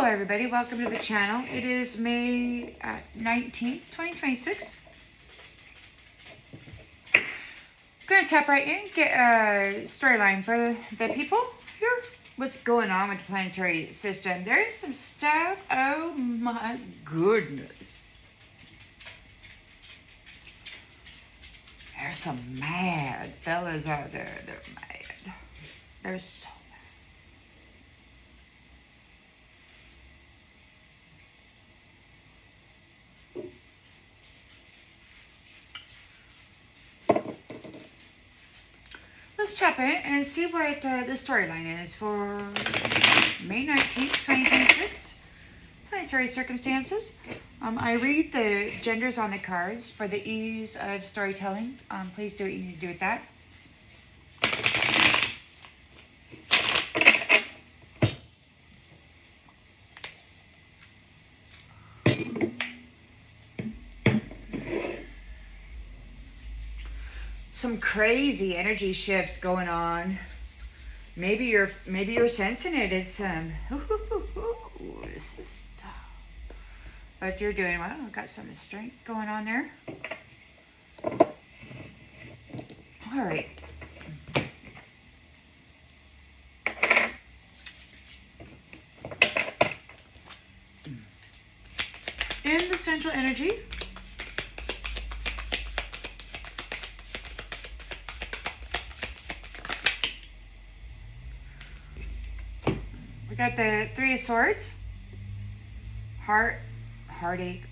everybody, welcome to the channel. It is May 19th, 2026. I'm going to tap right in, get a storyline for the people here. What's going on with the planetary system? There's some stuff, oh my goodness. There's some mad fellas out there, they're mad. They're so Let's tap in and see what the storyline is for May 19th, 2026. Planetary circumstances. I read the genders on the cards for the ease of storytelling. Please do what you need to do with that. Some crazy energy shifts going on. Maybe you're sensing it. It's this is tough. But you're doing well. Got some strength going on there. All right. In the central energy. Got the Three of Swords, heartache,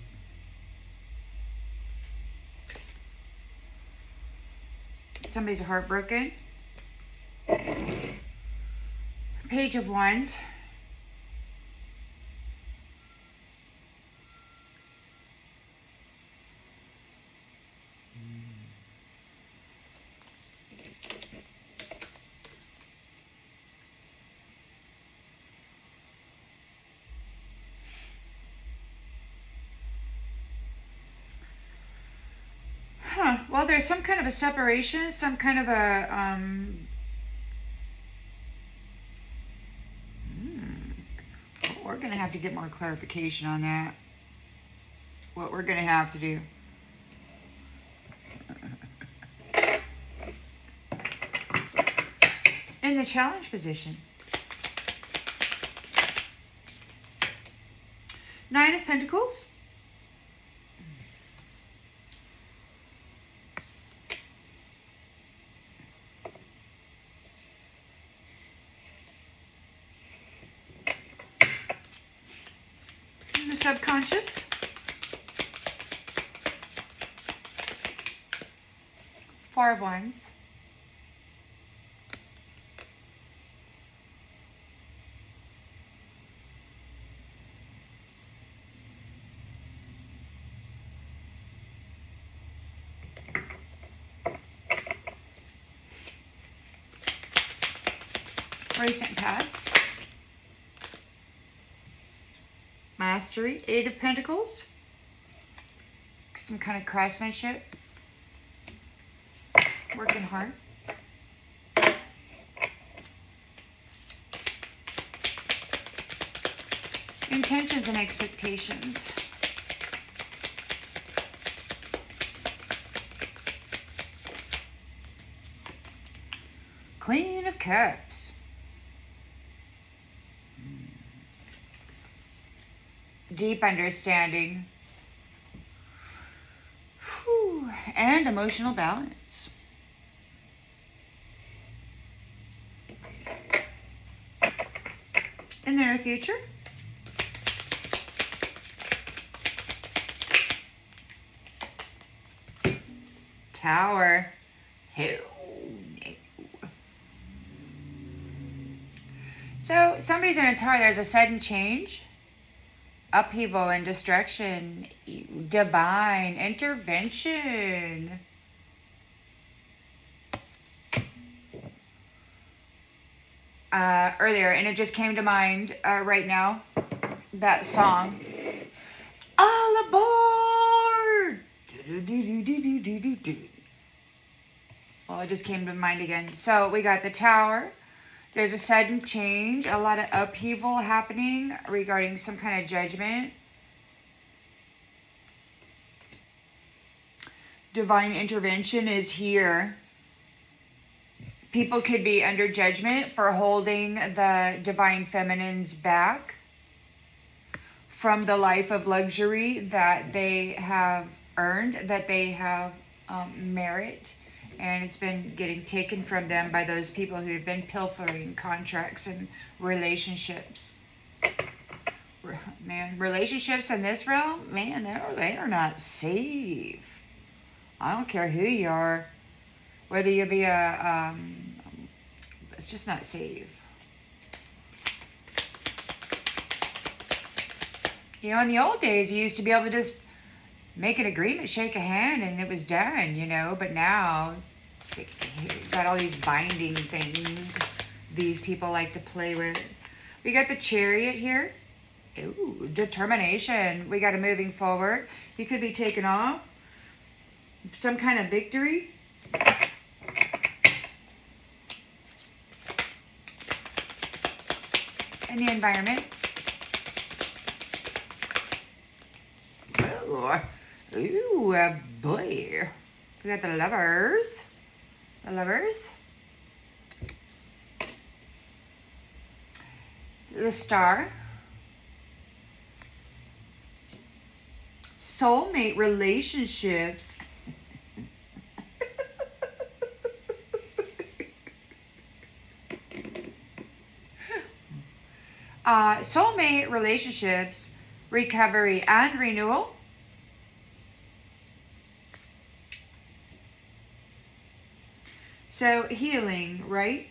somebody's heartbroken, Page of Wands, well, there's some kind of a separation, some kind of a, we're going to have to get more clarification on that. What we're going to have to do. In the challenge position. Nine of Pentacles. The subconscious. Four of Wands. Recent past. Mastery, Eight of Pentacles, some kind of craftsmanship, working hard. Intentions and expectations. Queen of Cups. Deep understanding. Whew. And emotional balance. In the near future. Tower. Hell no. So somebody's in a tower. There's a sudden change. Upheaval and destruction, divine intervention. Earlier, and it just came to mind right now, that song, All Aboard! Well, it just came to mind again. So we got the Tower, There's a sudden change, a lot of upheaval happening regarding some kind of judgment. Divine intervention is here. People could be under judgment for holding the divine feminines back from the life of luxury that they have earned, that they have merit, and it's been getting taken from them by those people who have been pilfering contracts and relationships. Man, relationships in this realm, man, they are not safe. I don't care who you are, whether you be it's just not safe. You know, in the old days, you used to be able to just make an agreement, shake a hand, and it was done, you know. But now, you've got all these binding things these people like to play with. We got the Chariot here. Ooh, determination. We got a moving forward. You could be taken off. Some kind of victory. In the environment. Ooh, boy. We got the Lovers. The Lovers. The Star. Soulmate relationships. Soulmate relationships, recovery and renewal. So healing, right?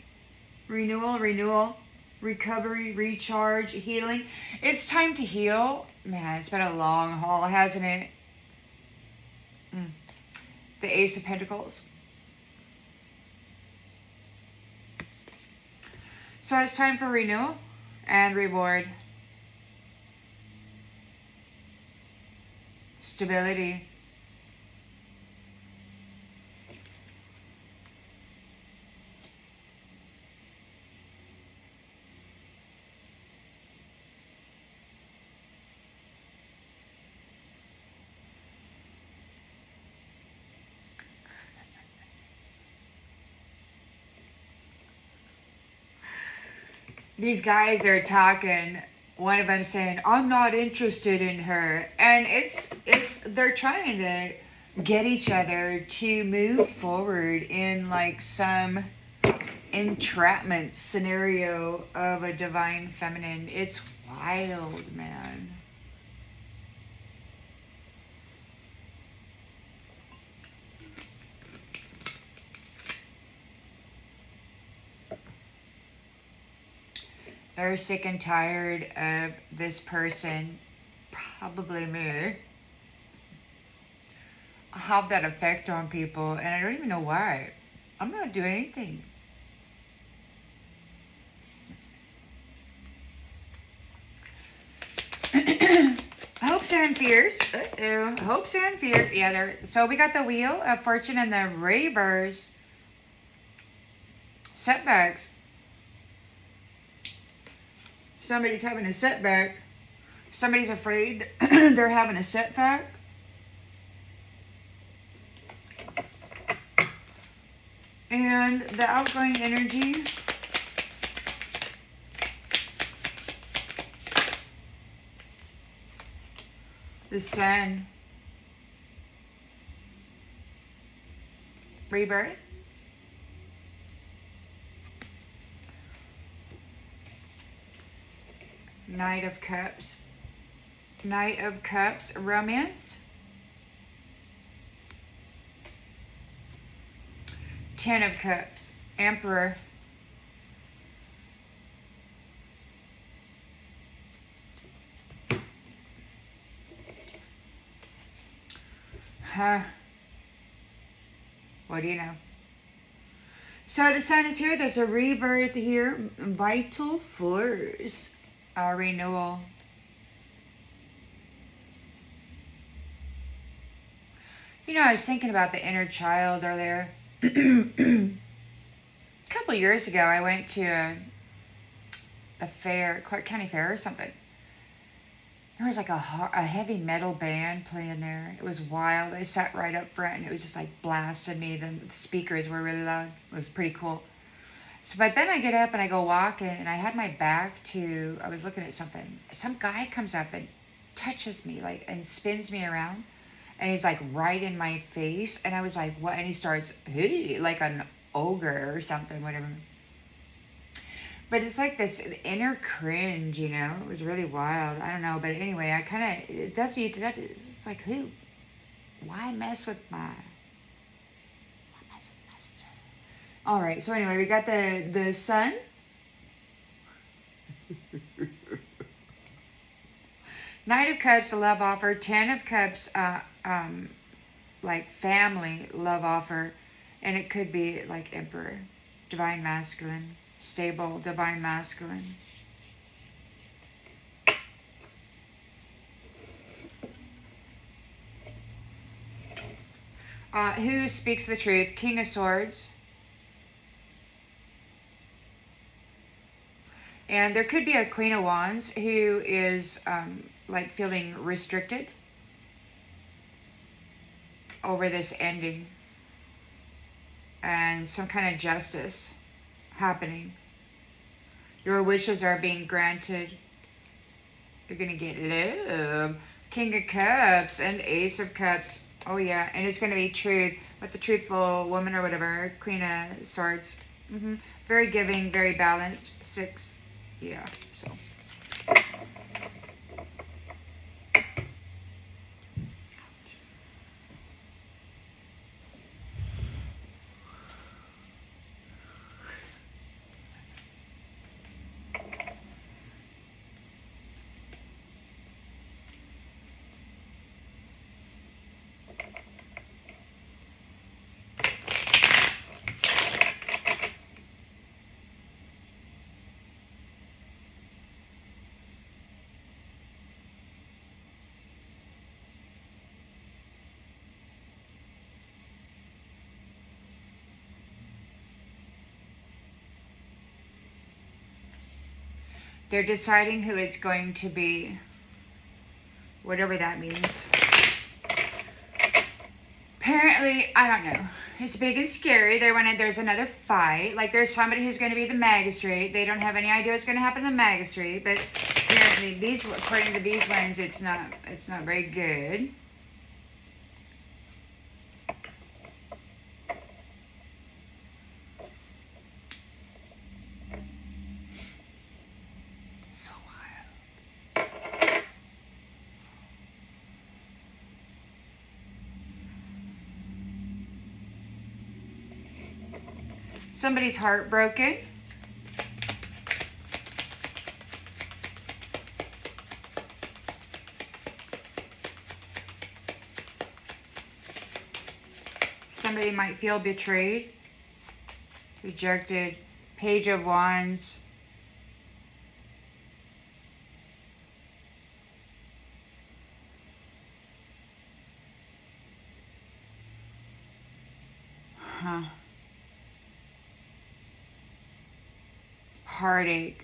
Renewal, recovery, recharge, healing. It's time to heal. Man, it's been a long haul, hasn't it? The Ace of Pentacles. So it's time for renewal and reward. Stability. These guys are talking, one of them saying, I'm not interested in her. And they're trying to get each other to move forward in like some entrapment scenario of a divine feminine. It's wild, man. They're sick and tired of this person, probably me, have that effect on people, and I don't even know why. I'm not doing anything. Hopes and fears. Hopes and fears. Yeah, so we got the Wheel of Fortune and the Reverse. Setbacks. Somebody's having a setback. Somebody's afraid they're having a setback. And the outgoing energy. The Sun. Rebirth. Knight of Cups. Knight of Cups, romance. 10 of Cups, Emperor. What do you know? So the Sun is here. There's a rebirth here. Vital force. Our renewal. You know, I was thinking about the inner child earlier. Come couple years ago, I went to a fair, Clark County Fair or something. There was like a heavy metal band playing there. It was wild. I sat right up front and it was just like blasting me. The speakers were really loud. It was pretty cool. So, but then I get up and I go walking and I had my back to, I was looking at something. Some guy comes up and touches me like and spins me around. And he's like right in my face. And I was like, what? And he starts, hey, like an ogre or something, whatever. But it's like this inner cringe, you know? It was really wild. I don't know. But anyway, I kind of, it does you, it's like, who? Why mess with my stuff? All right. So anyway, we got the sun. Knight of Cups, a love offer. 10 of Cups, like family love offer. And it could be like Emperor, Divine Masculine. Stable, Divine Masculine. Who speaks the truth? King of Swords. And there could be a Queen of Wands who is like feeling restricted over this ending. And some kind of justice happening. Your wishes are being granted. You're going to get love. King of Cups and Ace of Cups. Oh yeah, and it's going to be truth. With the truthful woman or whatever. Queen of Swords. Very giving, very balanced. 6. Yeah, so. They're deciding who it's going to be. Whatever that means. Apparently, I don't know. It's big and scary. There's another fight. Like there's somebody who's going to be the magistrate. They don't have any idea what's going to happen to the magistrate. But apparently, according to these ones, it's not very good. Somebody's heartbroken. Somebody might feel betrayed, rejected. Page of Wands. Heartache.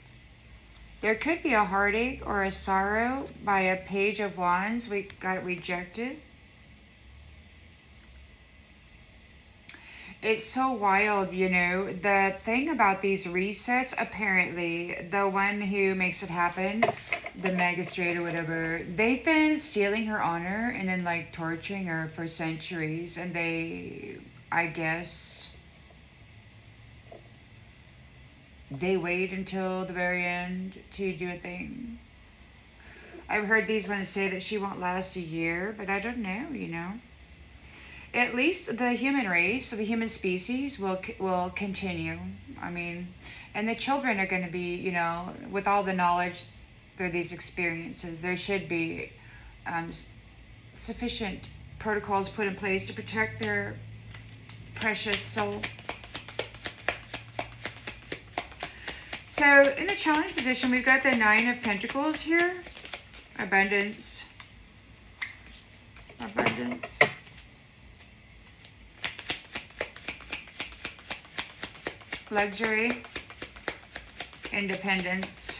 There could be a heartache or a sorrow by a Page of Wands. We got rejected. It's so wild, you know. The thing about these resets, apparently, the one who makes it happen, the magistrate or whatever, they've been stealing her honor and then like torturing her for centuries. And they, I guess, they wait until the very end to do a thing. I've heard these ones say that she won't last a year, but I don't know, you know. At least the human race, the human species will continue. I mean, and the children are going to be, you know, with all the knowledge through these experiences, there should be sufficient protocols put in place to protect their precious soul. So in the challenge position, we've got the 9 of Pentacles here. Abundance. Abundance. luxury, independence.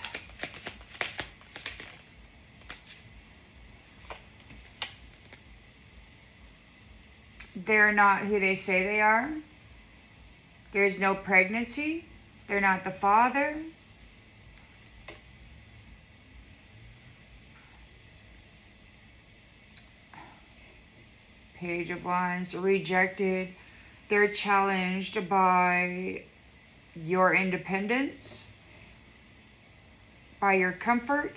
They're not who they say they are. There's no pregnancy. They're not the father. Page of Wands, rejected. They're challenged by your independence, by your comfort.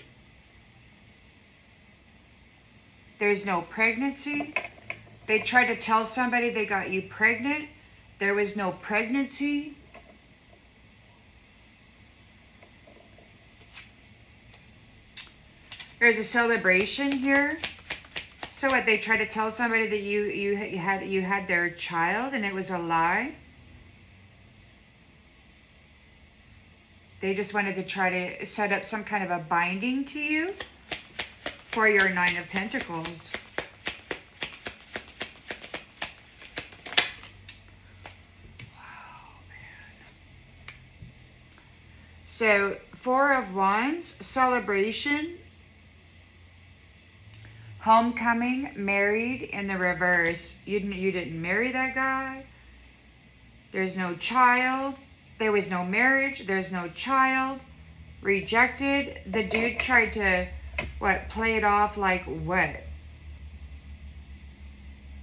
There's no pregnancy. They tried to tell somebody they got you pregnant. There was no pregnancy. There's a celebration here. So what, they tried to tell somebody that you had their child and it was a lie? They just wanted to try to set up some kind of a binding to you for your Nine of Pentacles. Wow, man. So, Four of Wands, celebration. Homecoming, married in the reverse. You didn't marry that guy. There's no child. There was no marriage. There's no child. Rejected. The dude tried to, play it off like what?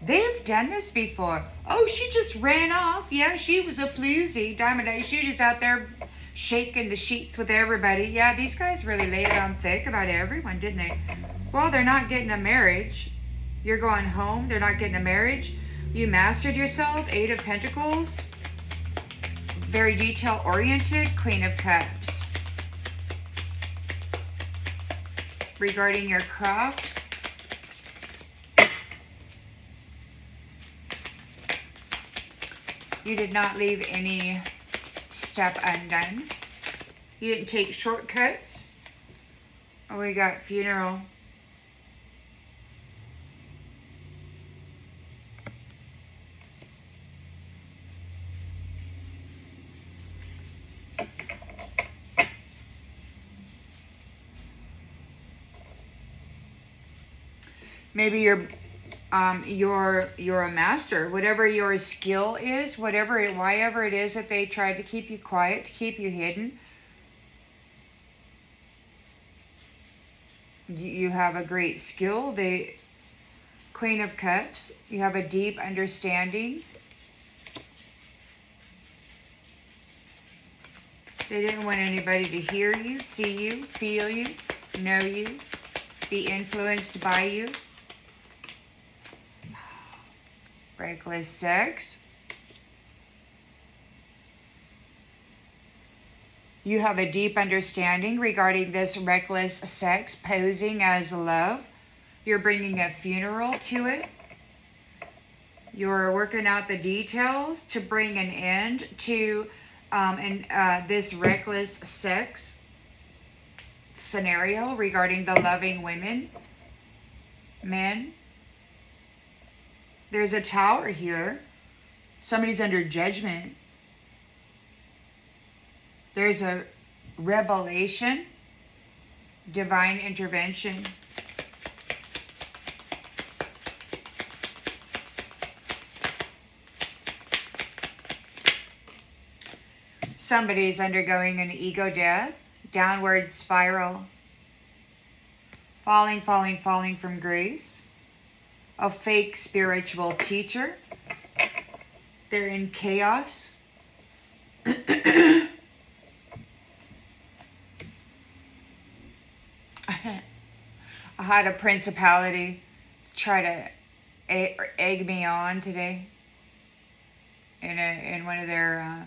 They've done this before. Oh, she just ran off. Yeah, she was a floozy. Diamond Eye. She was out there shaking the sheets with everybody. Yeah, these guys really laid it on thick about everyone, didn't they? Well, they're not getting a marriage. You're going home. They're not getting a marriage. You mastered yourself. Eight of Pentacles. Very detail-oriented. Queen of Cups. Regarding your craft. You did not leave any step undone. You didn't take shortcuts. Oh, we got funeral. Maybe you're a master. Whatever your skill is, whatever it is that they tried to keep you quiet, to keep you hidden. You have a great skill. The Queen of Cups. You have a deep understanding. They didn't want anybody to hear you, see you, feel you, know you, be influenced by you. Reckless sex. You have a deep understanding regarding this reckless sex posing as love. You're bringing a funeral to it. You're working out the details to bring an end to this reckless sex scenario regarding the loving women, men. There's a tower here. Somebody's under judgment. There's a revelation, divine intervention. Somebody's undergoing an ego death, downward spiral, falling from grace. A fake spiritual teacher. They're in chaos. I had a principality try to egg me on today in one of their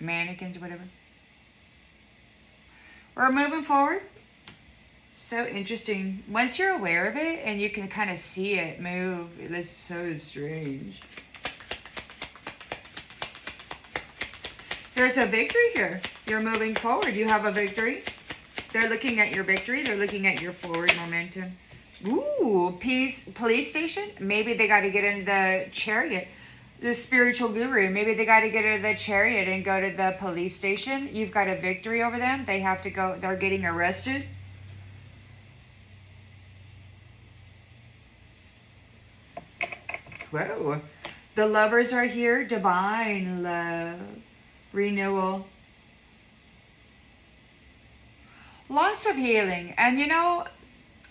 mannequins or whatever. We're moving forward. So interesting. Once you're aware of it and you can kind of see it move, it's so strange. There's a victory here. You're moving forward. You have a victory. They're looking at your victory. They're looking at your forward momentum. Ooh, police station. Maybe they got to get in the chariot. the spiritual guru. Maybe they got to get out of the chariot and go to the police station. You've got a victory over them. They have to go. They're getting arrested. Whoa. The lovers are here. Divine love. Renewal. Lots of healing. And you know,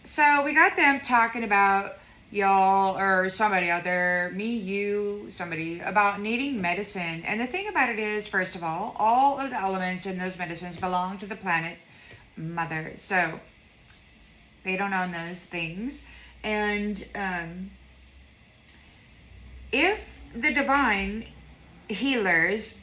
so we got them talking about y'all or somebody out there, me, you, somebody, about needing medicine. And the thing about it is, first of all of the elements in those medicines belong to the planet Mother. So they don't own those things. And if the divine healers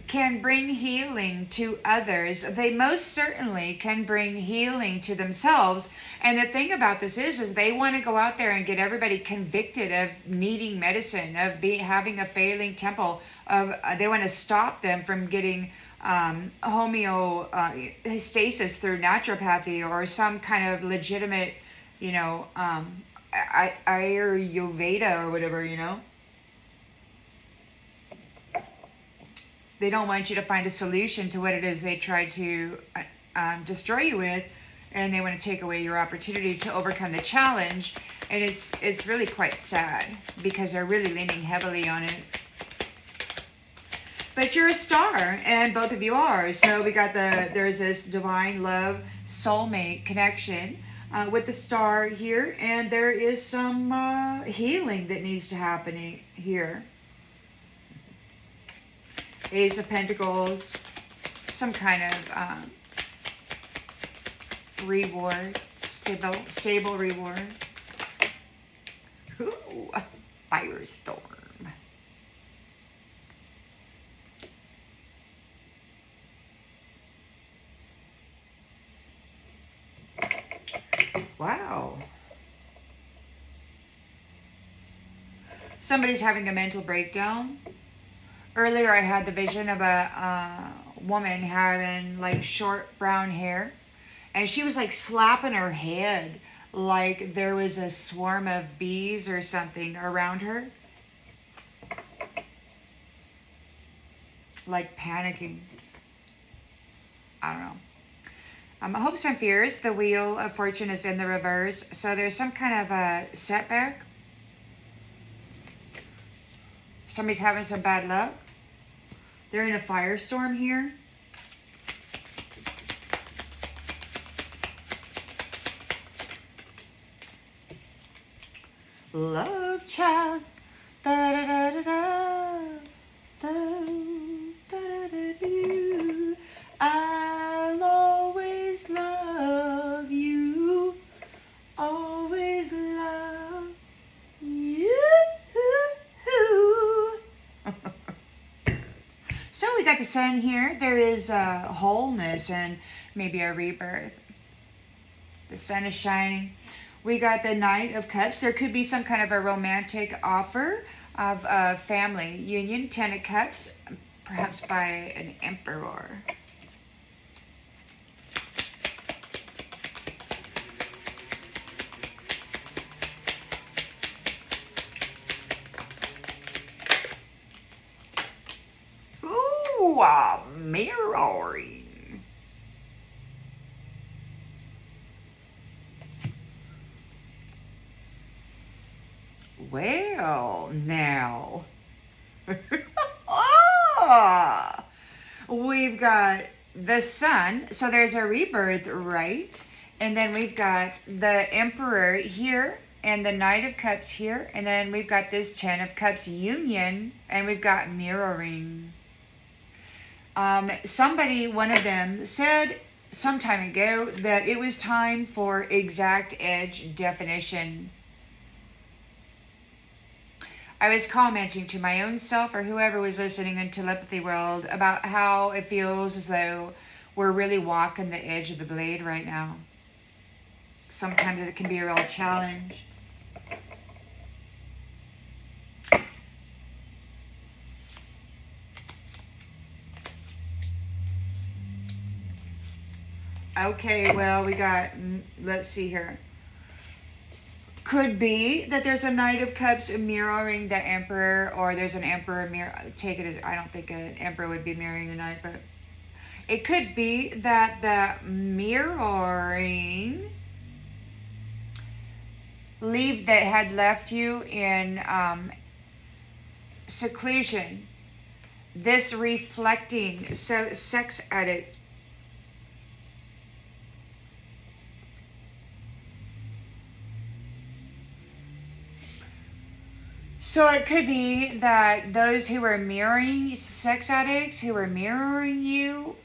can bring healing to others, they most certainly can bring healing to themselves. And the thing about this is they want to go out there and get everybody convicted of needing medicine, of having a failing temple, of they want to stop them from getting homeostasis through naturopathy or some kind of legitimate, you know, Ayurveda or whatever, you know. They don't want you to find a solution to what it is they tried to destroy you with, and they want to take away your opportunity to overcome the challenge. And it's really quite sad because they're really leaning heavily on it. But you're a star, and both of you are. So we got there's this divine love soulmate connection with the star here, and there is some healing that needs to happen here. Ace of Pentacles, some kind of reward, stable reward. Ooh, a firestorm. Wow. Somebody's having a mental breakdown. Earlier I had the vision of a woman having like short brown hair, and she was like slapping her head like there was a swarm of bees or something around her. Like panicking. I don't know. Hopes and fears. The Wheel of Fortune is in the reverse, so there's some kind of a setback. Somebody's having some bad luck. They're in a firestorm here. Love child. Da da da da da. Da da da da. I'll always love you. Always love you. So we got the Sun here. There is a wholeness and maybe a rebirth. The sun is shining. We got the Knight of Cups. There could be some kind of a romantic offer of a family union. Ten of Cups, perhaps by an emperor. Mirroring. Well, now. We've got the Sun. So there's a rebirth, right? And then we've got the Emperor here and the Knight of Cups here. And then we've got this Ten of Cups union. And we've got mirroring. Somebody, one of them, said some time ago that it was time for exact edge definition. I was commenting to my own self or whoever was listening in Telepathy World about how it feels as though we're really walking the edge of the blade right now. Sometimes it can be a real challenge. Okay, well, we got, let's see here. Could be that there's a Knight of Cups mirroring the Emperor, or there's an Emperor mirror. Take it as, I don't think an Emperor would be mirroring the Knight, but it could be that the mirroring leave that had left you in seclusion. This reflecting, so sex addict. So it could be that those who are mirroring, sex addicts who are mirroring you,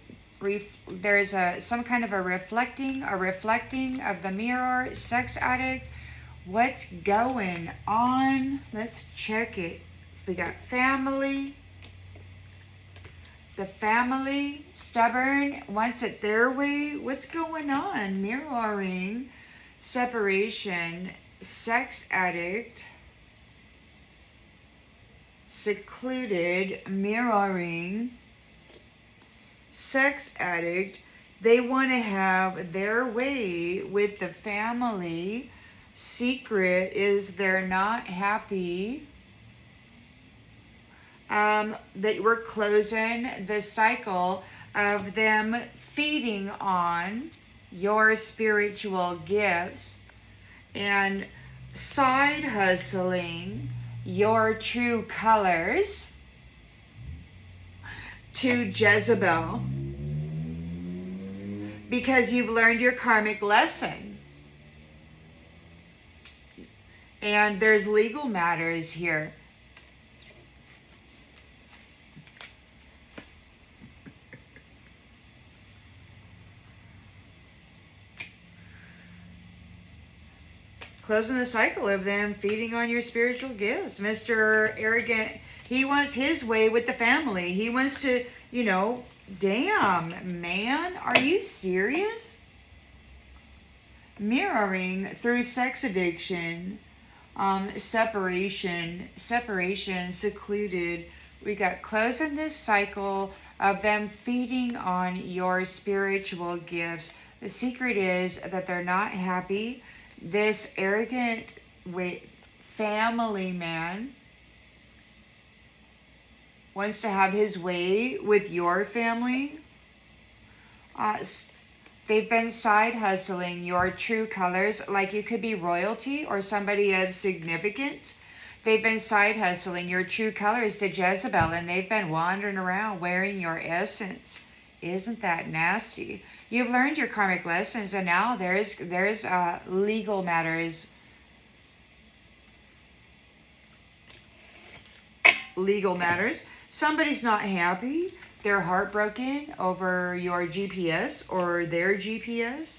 there's some kind of a reflecting of the mirror, sex addict. What's going on? Let's check it. We got family. The family, stubborn, wants it their way. What's going on? Mirroring, separation, sex addict, secluded, mirroring, sex addict. They want to have their way with the family. Secret is they're not happy. That we're closing the cycle of them feeding on your spiritual gifts and side hustling your true colors to Jezebel because you've learned your karmic lesson. And there's legal matters here. Closing the cycle of them feeding on your spiritual gifts. Mr. Arrogant, he wants his way with the family. He wants to, you know, damn, man, are you serious? Mirroring through sex addiction, separation, secluded. We got closing this cycle of them feeding on your spiritual gifts. The secret is that they're not happy. This arrogant family man wants to have his way with your family. They've been side hustling your true colors, like you could be royalty or somebody of significance. They've been side hustling your true colors to Jezebel, and they've been wandering around wearing your essence. Isn't that nasty? You've learned your karmic lessons, and now there's legal matters. Legal matters. Somebody's not happy. They're heartbroken over your GPS or their GPS.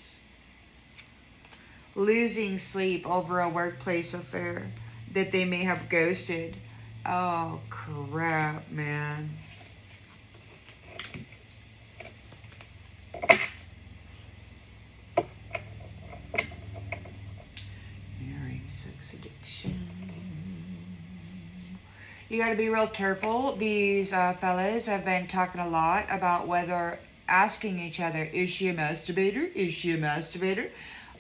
Losing sleep over a workplace affair that they may have ghosted. Oh, crap, man. You got to be real careful. These fellas have been talking a lot about whether asking each other, is she a masturbator? Is she a masturbator?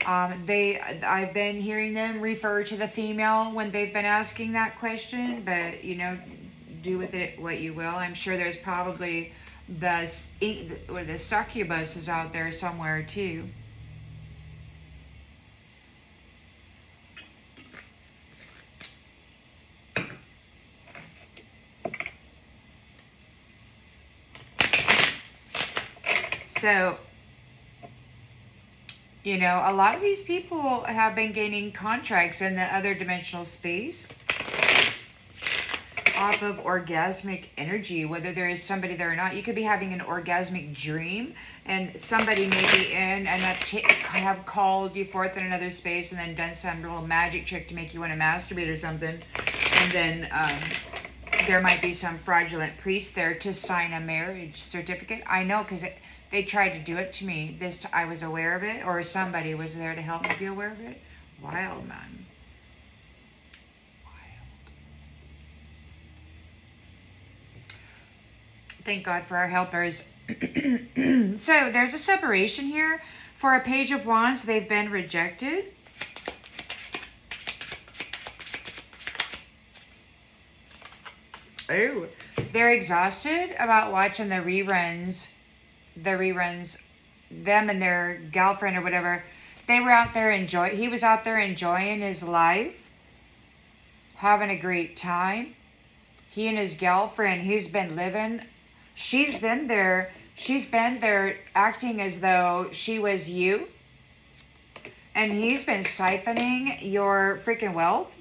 I've been hearing them refer to the female when they've been asking that question, but you know, do with it what you will. I'm sure there's probably the succubus out there somewhere too. So, you know, a lot of these people have been gaining contracts in the other dimensional space off of orgasmic energy, whether there is somebody there or not. You could be having an orgasmic dream, and somebody may be in and have called you forth in another space and then done some little magic trick to make you want to masturbate or something. And then there might be some fraudulent priest there to sign a marriage certificate. I know, because they tried to do it to me. I was aware of it, or somebody was there to help me be aware of it. Wild, man. Wild. Thank God for our helpers. So there's a separation here. For a Page of Wands, they've been rejected. Oh, they're exhausted about watching the reruns. The reruns, them and their girlfriend or whatever. They were out there he was out there enjoying his life, having a great time. He and his girlfriend, he's been living, she's been there acting as though she was you. And he's been siphoning your freaking wealth.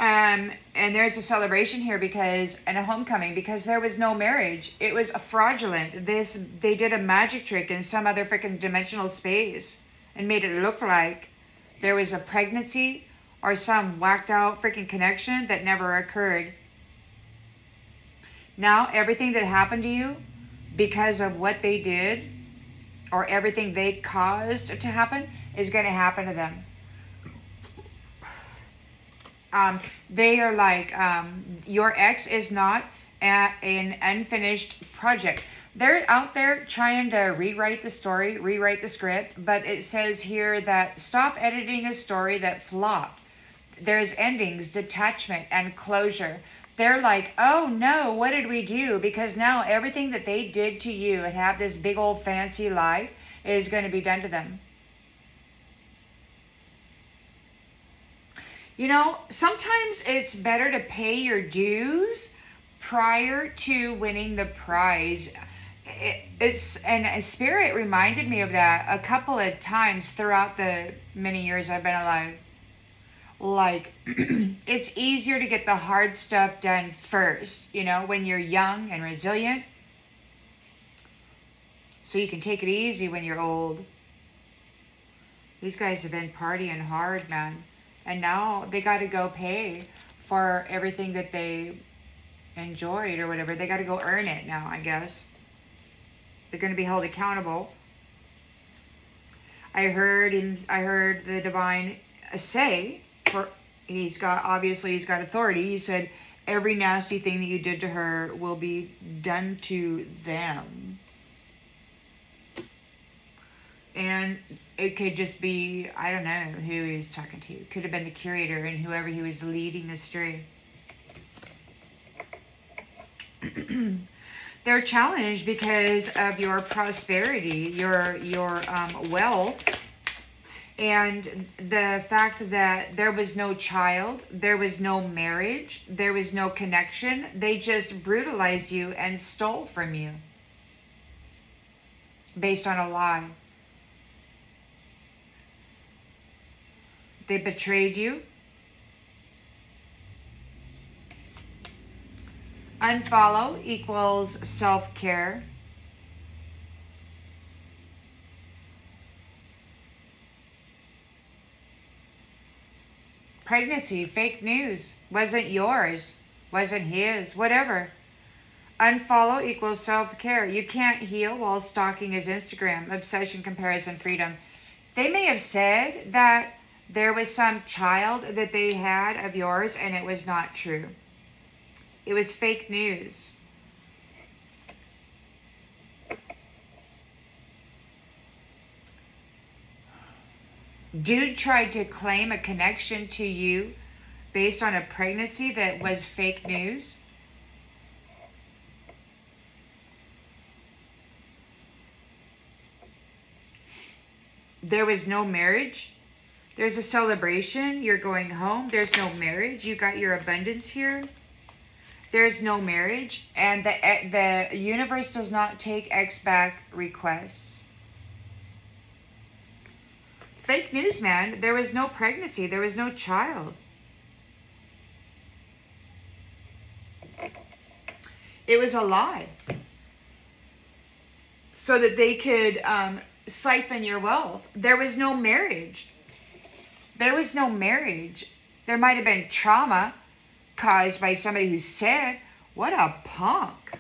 And there's a celebration here and a homecoming because there was no marriage. It was a fraudulent. They did a magic trick in some other freaking dimensional space and made it look like there was a pregnancy or some whacked out freaking connection that never occurred. Now everything that happened to you because of what they did or everything they caused to happen is going to happen to them. They are like, your ex is not an unfinished project. They're out there trying to rewrite the story, rewrite the script, but it says here that stop editing a story that flopped. There's endings, detachment, and closure. They're like, oh no, what did we do? Because now everything that they did to you and have this big old fancy life is going to be done to them. You know, sometimes it's better to pay your dues prior to winning the prize. And Spirit reminded me of that a couple of times throughout the many years I've been alive. Like, it's easier to get the hard stuff done first, you know, when you're young and resilient. So you can take it easy when you're old. These guys have been partying hard, man. And now they got to go pay for everything that they enjoyed or whatever. They got to go earn it now, I guess. They're going to be held accountable. I heard the divine say, he's got authority. He said, every nasty thing that you did to her will be done to them. And it could just be, I don't know who he was talking to. It could have been the curator and whoever he was leading astray. They're challenged because of your prosperity, your wealth, and the fact that there was no child, there was no marriage, there was no connection. They just brutalized you and stole from you based on a lie. They betrayed you. Unfollow equals self-care. Pregnancy, fake news. Wasn't yours. Wasn't his. Whatever. Unfollow equals self-care. You can't heal while stalking his Instagram. Obsession, comparison, freedom. They may have said that there was some child that they had of yours and it was not true. It was fake news. Dude tried to claim a connection to you based on a pregnancy that was fake news. There was no marriage. There's a celebration. You're going home. There's no marriage. You got your abundance here. There's no marriage. And the universe does not take ex-back requests. Fake news, man. There was no pregnancy. There was no child. It was a lie. So that they could siphon your wealth. There was no marriage. There was no marriage. There might have been trauma caused by somebody who said, what a punk.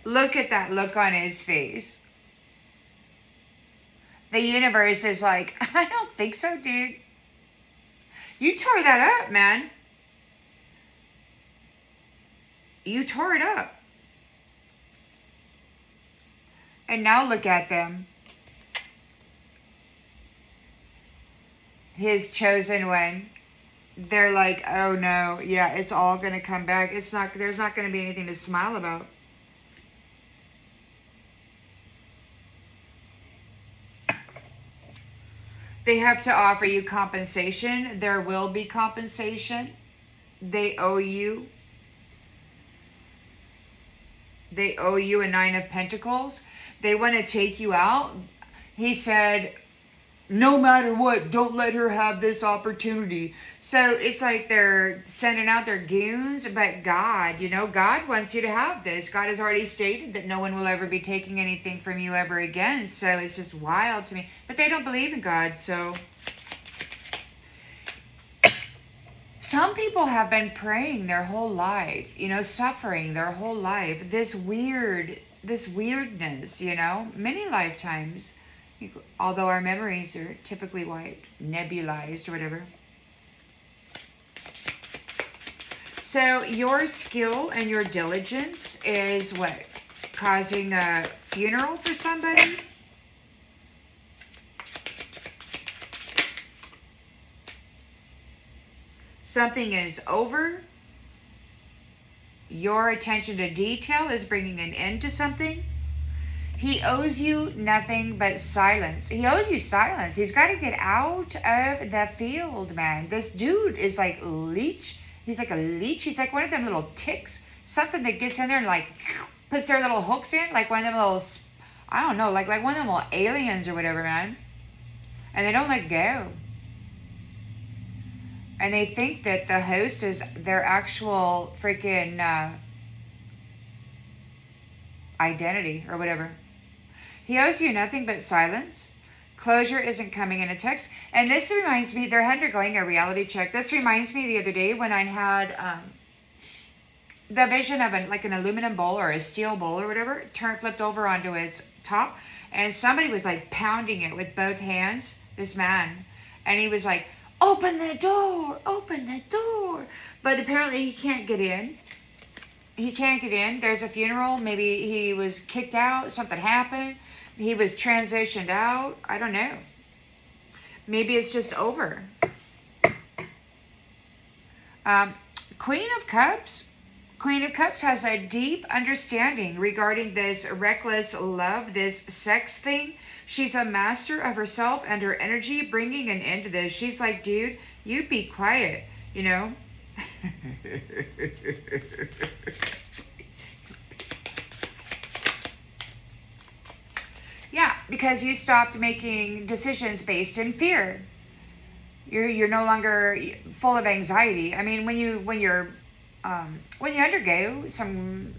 Look at that look on his face. The universe is like, I don't think so, dude. You tore that up, man. You tore it up. And now look at them. His chosen one. they're like, oh no, yeah, it's all going to come back. There's not going to be anything to smile about. They have to offer you compensation. There will be compensation. They owe you. They owe you a 9 of Pentacles. They want to take you out. He said, no matter what, don't let her have this opportunity. So it's like they're sending out their goons, but God, you know, God wants you to have this. God has already stated that no one will ever be taking anything from you ever again. So it's just wild to me. But they don't believe in God, so. Some people have been praying their whole life, you know, suffering their whole life. This weirdness, you know, many lifetimes. Although our memories are typically wiped, nebulized or whatever. So your skill and your diligence is what? Causing a funeral for somebody? Something is over. Your attention to detail is bringing an end to something. He owes you nothing but silence. He owes you silence. He's got to get out of the field, man. This dude is like leech. He's like a leech. He's like one of them little ticks. Something that gets in there and like puts their little hooks in. Like one of them little, I don't know, like one of them little aliens or whatever, man. And they don't let go. And they think that the host is their actual freaking identity or whatever. He owes you nothing but silence. Closure isn't coming in a text. And this reminds me, they're undergoing a reality check. This reminds me the other day when I had the vision of an aluminum bowl or a steel bowl or whatever, flipped over onto its top. And somebody was like pounding it with both hands, this man. And he was like, open the door, open the door. But apparently he can't get in. He can't get in. There's a funeral. Maybe he was kicked out. Something happened. He was transitioned out. I don't know. Maybe it's just over. Queen of Cups. Queen of Cups has a deep understanding regarding this reckless love, this sex thing. She's a master of herself and her energy, bringing an end to this. She's like, dude, you be quiet, you know? Yeah, because you stopped making decisions based in fear. You're no longer full of anxiety. I mean, when you undergo some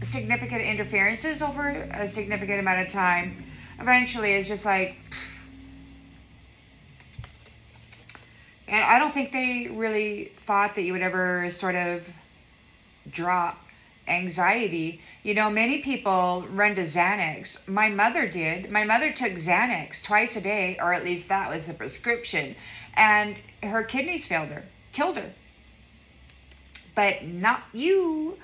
significant interferences over a significant amount of time, eventually it's just like, and I don't think they really thought that you would ever sort of drop anxiety. You know, many people run to Xanax. My mother did. My mother took Xanax twice a day, or at least that was the prescription. And her kidneys failed her, killed her. But not you.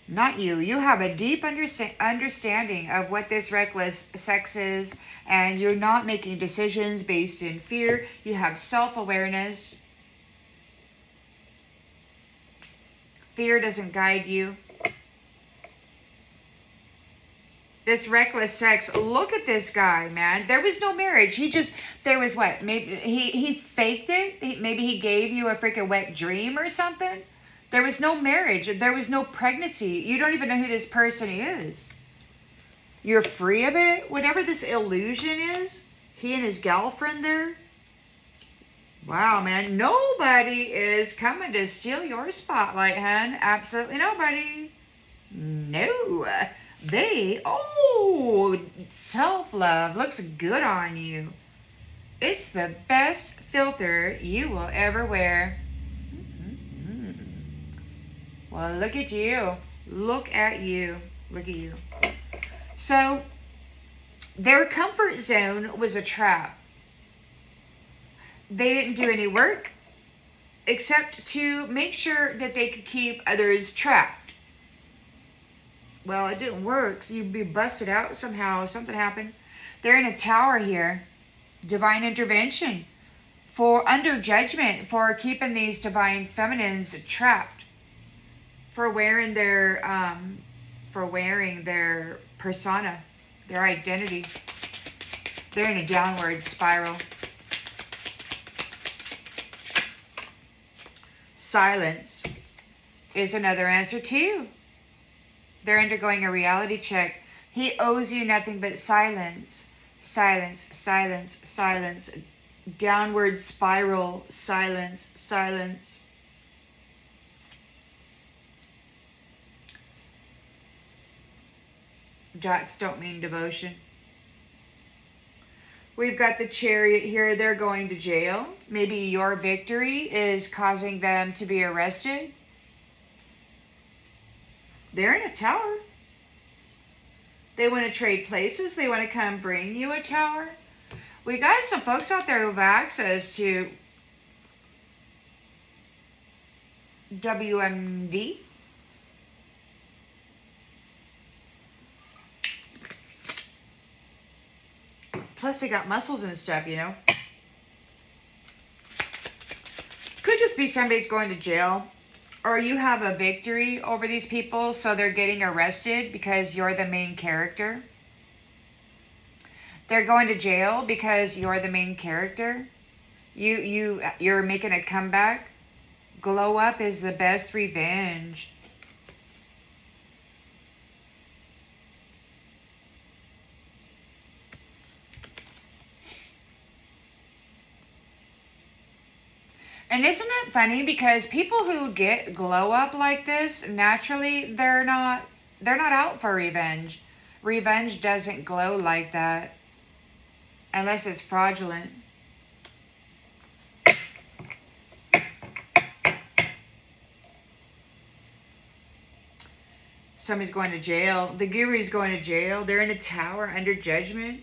Not you. You have a deep understanding of what this reckless sex is, and you're not making decisions based in fear. You have self-awareness. Fear doesn't guide you. This reckless sex, look at this guy, man. There was no marriage. There was what? Maybe he faked it. Maybe he gave you a freaking wet dream or something. There was no marriage. There was no pregnancy. You don't even know who this person is. You're free of it. Whatever this illusion is, he and his girlfriend there. Wow, man. Nobody is coming to steal your spotlight, hon. Absolutely nobody. No. Self-love looks good on you. It's the best filter you will ever wear. Well, look at you. Look at you. Look at you. So, their comfort zone was a trap. They didn't do any work except to make sure that they could keep others trapped. Well, it didn't work, so you'd be busted out somehow. Something happened. They're in a tower here. Divine intervention. for under judgment, for keeping these divine feminines trapped, for wearing their persona, their identity. They're in a downward spiral. Silence is another answer too. They're undergoing a reality check. He owes you nothing but silence. Silence, silence, silence. Downward spiral, silence, silence. Dots don't mean devotion. We've got the Chariot here. They're going to jail. Maybe your victory is causing them to be arrested. They're in a tower. They want to trade places. They want to come bring you a tower. We got some folks out there who have access to WMD. Plus they got muscles and stuff, you know. Could just be somebody's going to jail. Or you have a victory over these people, so they're getting arrested because you're the main character. They're going to jail because you're the main character. You're making a comeback. Glow up is the best revenge. And isn't it funny, because people who get glow up like this, naturally they're not out for revenge. Revenge doesn't glow like that unless it's fraudulent. Somebody's going to jail. The guru's going to jail. They're in a tower under judgment.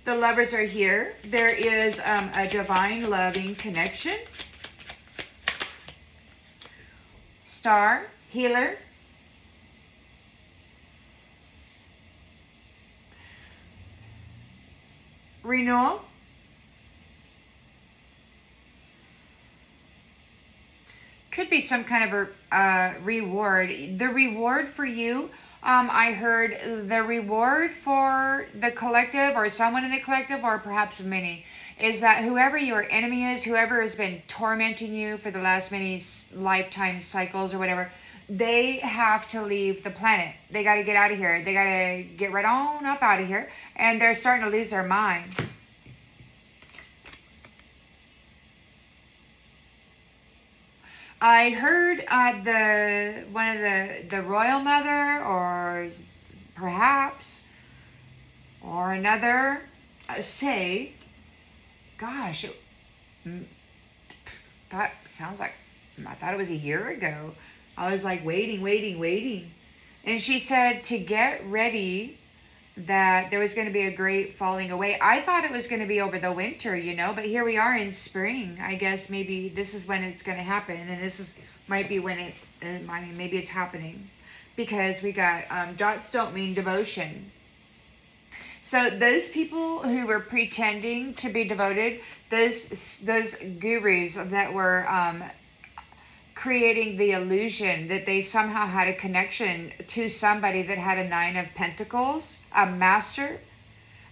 The lovers are here. There is a divine loving connection. Star, healer. Renewal. Could be some kind of a reward. The reward for you, I heard the reward for the collective, or someone in the collective, or perhaps many, is that whoever your enemy is, whoever has been tormenting you for the last many lifetime cycles or whatever, they have to leave the planet. They got to get out of here. They got to get right on up out of here. And they're starting to lose their mind. I heard one of the royal mother, or perhaps, or another, say, gosh, that sounds like, I thought it was a year ago. I was like waiting. And she said to get ready, that there was going to be a great falling away. I thought it was going to be over the winter, you know, but here we are in spring. I guess maybe this is when it's going to happen, and might be when maybe it's happening, because we got dots don't mean devotion. So those people who were pretending to be devoted, those gurus that were creating the illusion that they somehow had a connection to somebody that had a 9 of Pentacles, a master.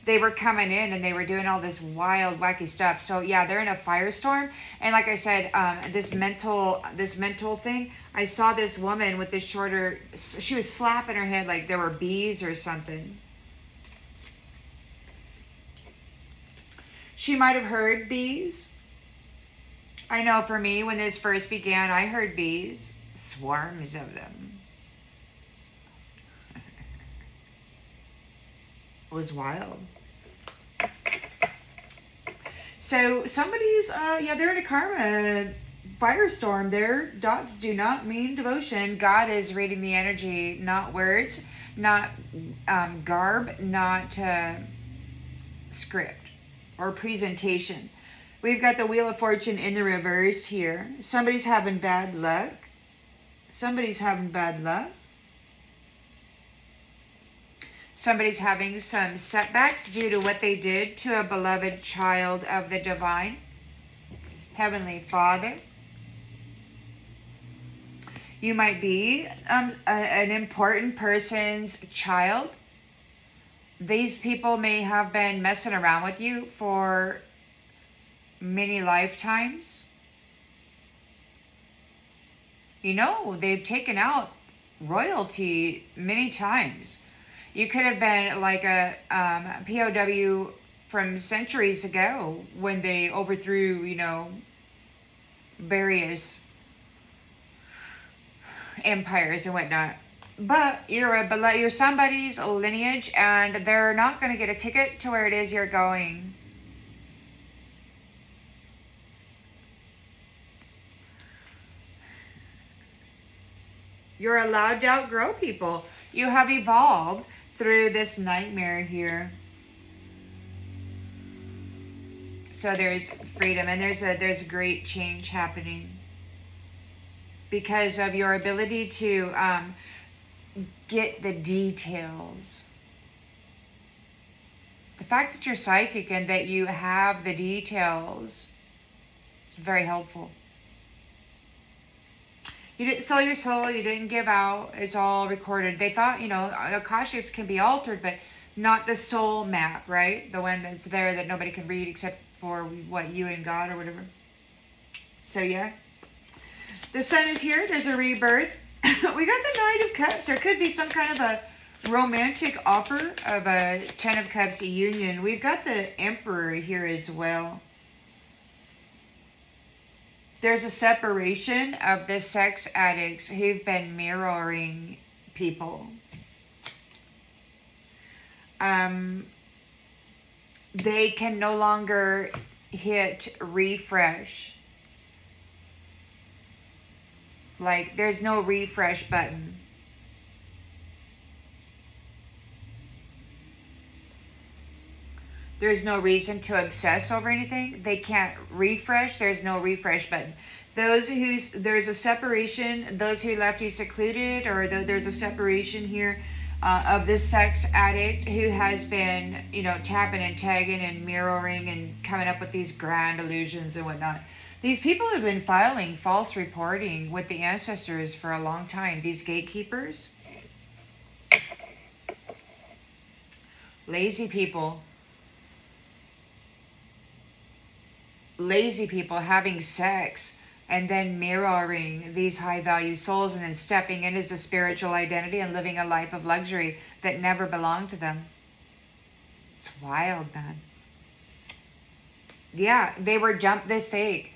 They were coming in and they were doing all this wild, wacky stuff. So yeah, they're in a firestorm. And like I said, this mental thing, I saw this woman with this shorter, she was slapping her head like there were bees or something. She might have heard bees. I know for me, when this first began, I heard bees, swarms of them. It was wild. So somebody's, they're in a karma firestorm. Their dots do not mean devotion. God is reading the energy, not words, not garb, not script or presentation. We've got the Wheel of Fortune in the reverse here. Somebody's having bad luck. Somebody's having some setbacks due to what they did to a beloved child of the divine Heavenly Father. You might be an important person's child. These people may have been messing around with you for many lifetimes. You know, they've taken out royalty many times. You could have been like a POW from centuries ago when they overthrew, you know, various empires and whatnot. But you're somebody's lineage, and they're not going to get a ticket to where it is you're going. You're allowed to outgrow people. You have evolved through this nightmare here. So there's freedom, and there's great change happening because of your ability to get the details. The fact that you're psychic and that you have the details is very helpful. You didn't sell your soul. You didn't give out. It's all recorded. They thought, you know, Akashics can be altered, but not the soul map, right? The one that's there that nobody can read except for what, you and God or whatever. So yeah. The sun is here. There's a rebirth. We got the Knight of Cups. There could be some kind of a romantic offer of a Ten of Cups union. We've got the Emperor here as well. There's a separation of the sex addicts who've been mirroring people. They can no longer hit refresh. Like, there's no refresh button. There's no reason to obsess over anything. They can't refresh. There's no refresh button. There's a separation. Those who left you secluded, or there's a separation here of this sex addict who has been, you know, tapping and tagging and mirroring and coming up with these grand illusions and whatnot. These people have been filing false reporting with the ancestors for a long time. These gatekeepers. Lazy people. Lazy people having sex and then mirroring these high value souls and then stepping into the spiritual identity and living a life of luxury that never belonged to them. It's wild, man. Yeah, they were dumping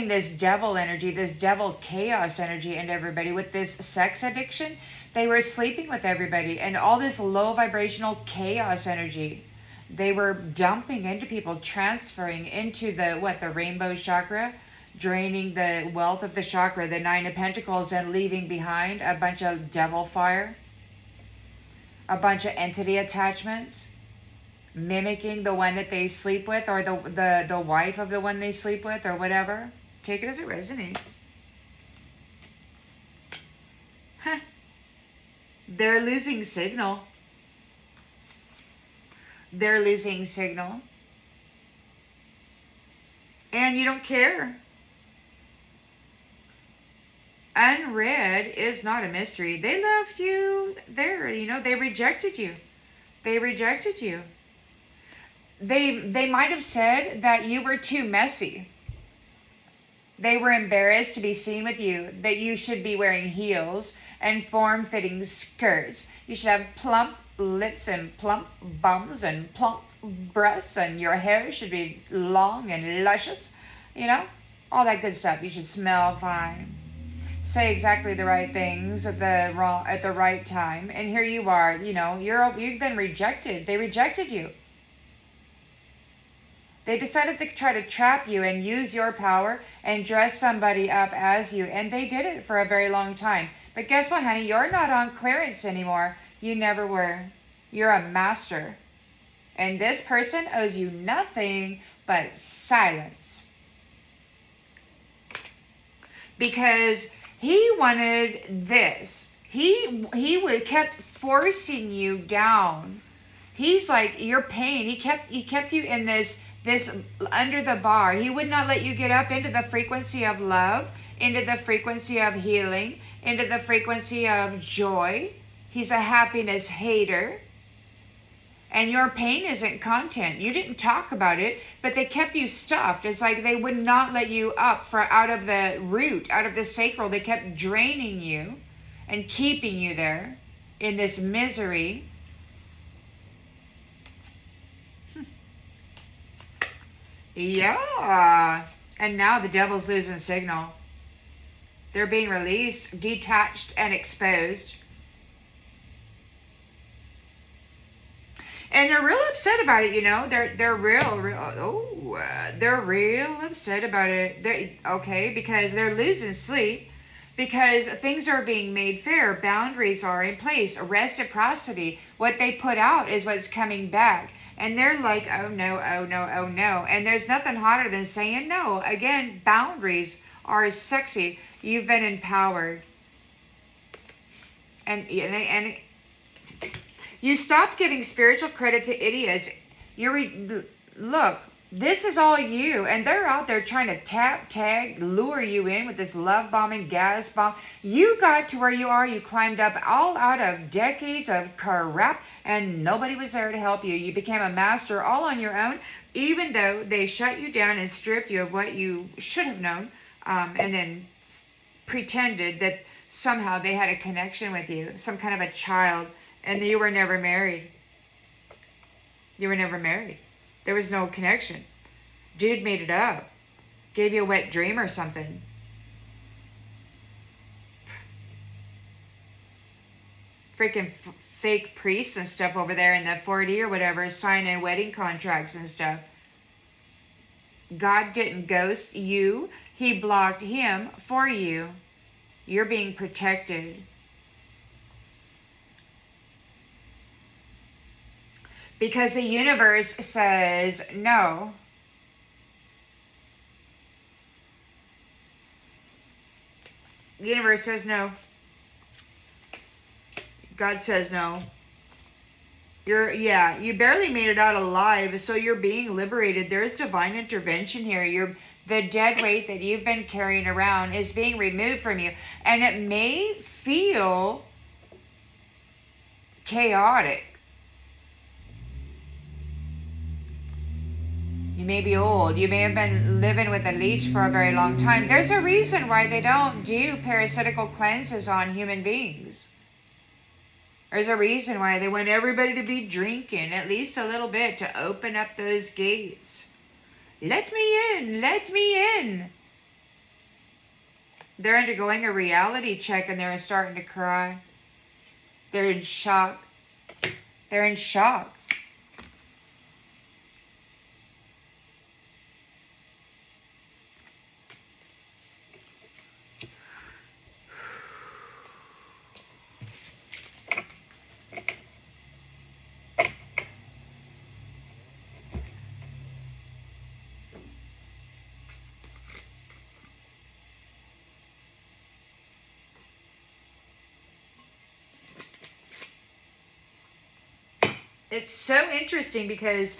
this devil energy, this devil chaos energy into everybody with this sex addiction. They were sleeping with everybody, and all this low vibrational chaos energy they were dumping into people, transferring into the rainbow chakra, draining the wealth of the chakra, the Nine of Pentacles, and leaving behind a bunch of devil fire, a bunch of entity attachments, mimicking the one that they sleep with, or the wife of the one they sleep with, or whatever. Take it as it resonates. Huh. They're losing signal. They're losing signal. And you don't care. Unread is not a mystery. They left you there, you know, they rejected you. They rejected you. They might have said that you were too messy. They were embarrassed to be seen with you, that you should be wearing heels and form-fitting skirts. You should have plump lips and plump bums and plump breasts, and your hair should be long and luscious, you know, all that good stuff. You should smell fine, say exactly the right things at the right time, and here you are, you know, you've been rejected. They rejected you. They decided to try to trap you and use your power and dress somebody up as you, and they did it for a very long time. But guess what, honey? You're not on clearance anymore. You never were. You're a master. And this person owes you nothing but silence. Because he wanted this. He would kept forcing you down. He's like your pain. He kept you in this under the bar. He would not let you get up into the frequency of love, into the frequency of healing, into the frequency of joy. He's a happiness hater. And your pain isn't content. You didn't talk about it, but they kept you stuffed. It's like they would not let you up out of the root, out of the sacral. They kept draining you and keeping you there in this misery. Yeah. And now the devil's losing signal. They're being released, detached, and exposed. And they're real upset about it, you know. They're real upset about it. Because they're losing sleep, because things are being made fair, boundaries are in place, reciprocity. What they put out is what's coming back, and they're like, oh no, oh no, oh no. And there's nothing hotter than saying no. Again, boundaries are sexy. You've been empowered, and you stopped giving spiritual credit to idiots. Look, this is all you. And they're out there trying to tag, lure you in with this love bombing, gas bomb. You got to where you are. You climbed up all out of decades of crap, and nobody was there to help you. You became a master all on your own, even though they shut you down and stripped you of what you should have known, and then pretended that somehow they had a connection with you, some kind of a child. And you were never married. You were never married. There was no connection. Dude made it up. Gave you a wet dream or something. Freaking fake priests and stuff over there in the 4D or whatever, signing wedding contracts and stuff. God didn't ghost you. He blocked him for you. You're being protected. Because the universe says no. The universe says no. God says no. You barely made it out alive, so you're being liberated. There's divine intervention here. The dead weight that you've been carrying around is being removed from you. And it may feel chaotic. You may be old. You may have been living with a leech for a very long time. There's a reason why they don't do parasitical cleanses on human beings. There's a reason why they want everybody to be drinking at least a little bit to open up those gates. Let me in. Let me in. They're undergoing a reality check and they're starting to cry. They're in shock. They're in shock. It's so interesting because,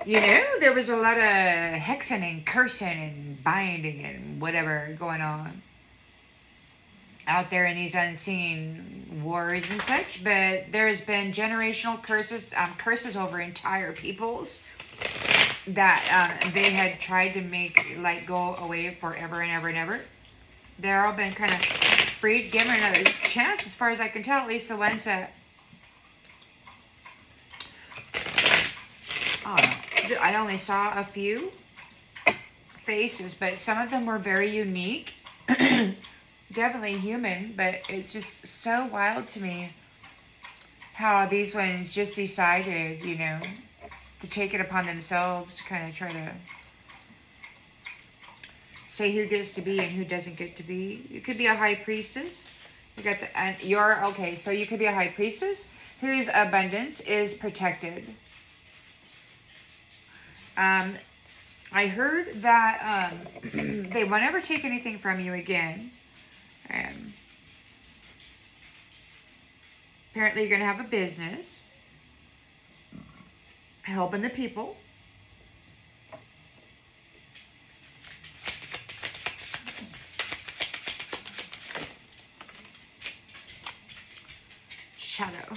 you know, there was a lot of hexing and cursing and binding and whatever going on out there in these unseen wars and such. But there has been generational curses over entire peoples that they had tried to make like go away forever and ever and ever. They're all been kind of freed, given another chance, as far as I can tell. At least the ones that I only saw a few faces, but some of them were very unique. Definitely human, but it's just so wild to me how these ones just decided, you know, to take it upon themselves to kind of try to say who gets to be and who doesn't get to be. You could be a high priestess. You got the, and you're okay. So you could be a high priestess whose abundance is protected. I heard that they won't ever take anything from you again. Apparently you're going to have a business. Helping the people. Shadow.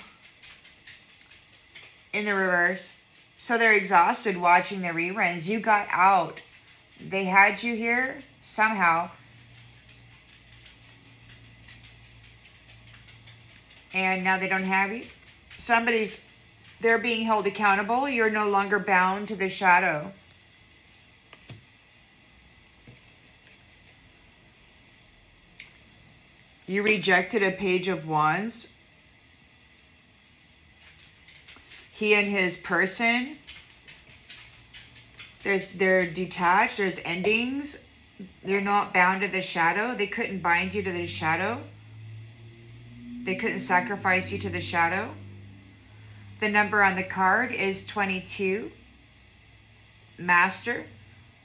In the reverse. So they're exhausted watching the reruns. You got out. They had you here somehow. And now they don't have you. They're being held accountable. You're no longer bound to the shadow. You rejected a Page of Wands. He and his person, they're detached. There's endings. They're not bound to the shadow. They couldn't bind you to the shadow. They couldn't sacrifice you to the shadow. The number on the card is 22. Master.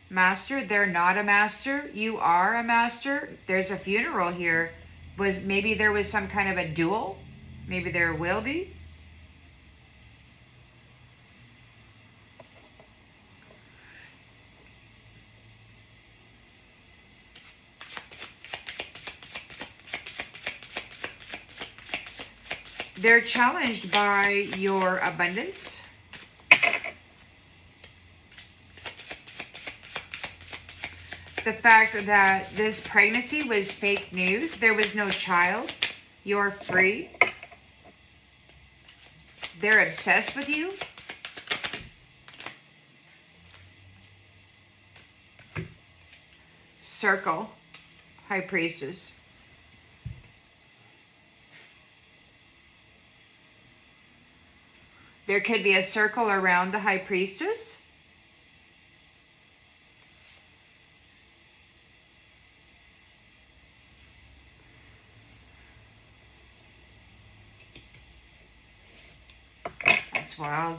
Master, they're not a master. You are a master. There's a funeral here. Maybe there was some kind of a duel. Maybe there will be. They're challenged by your abundance. The fact that this pregnancy was fake news. There was no child. You're free. They're obsessed with you. Circle. High Priestess. There could be a circle around the High Priestess. That's wild.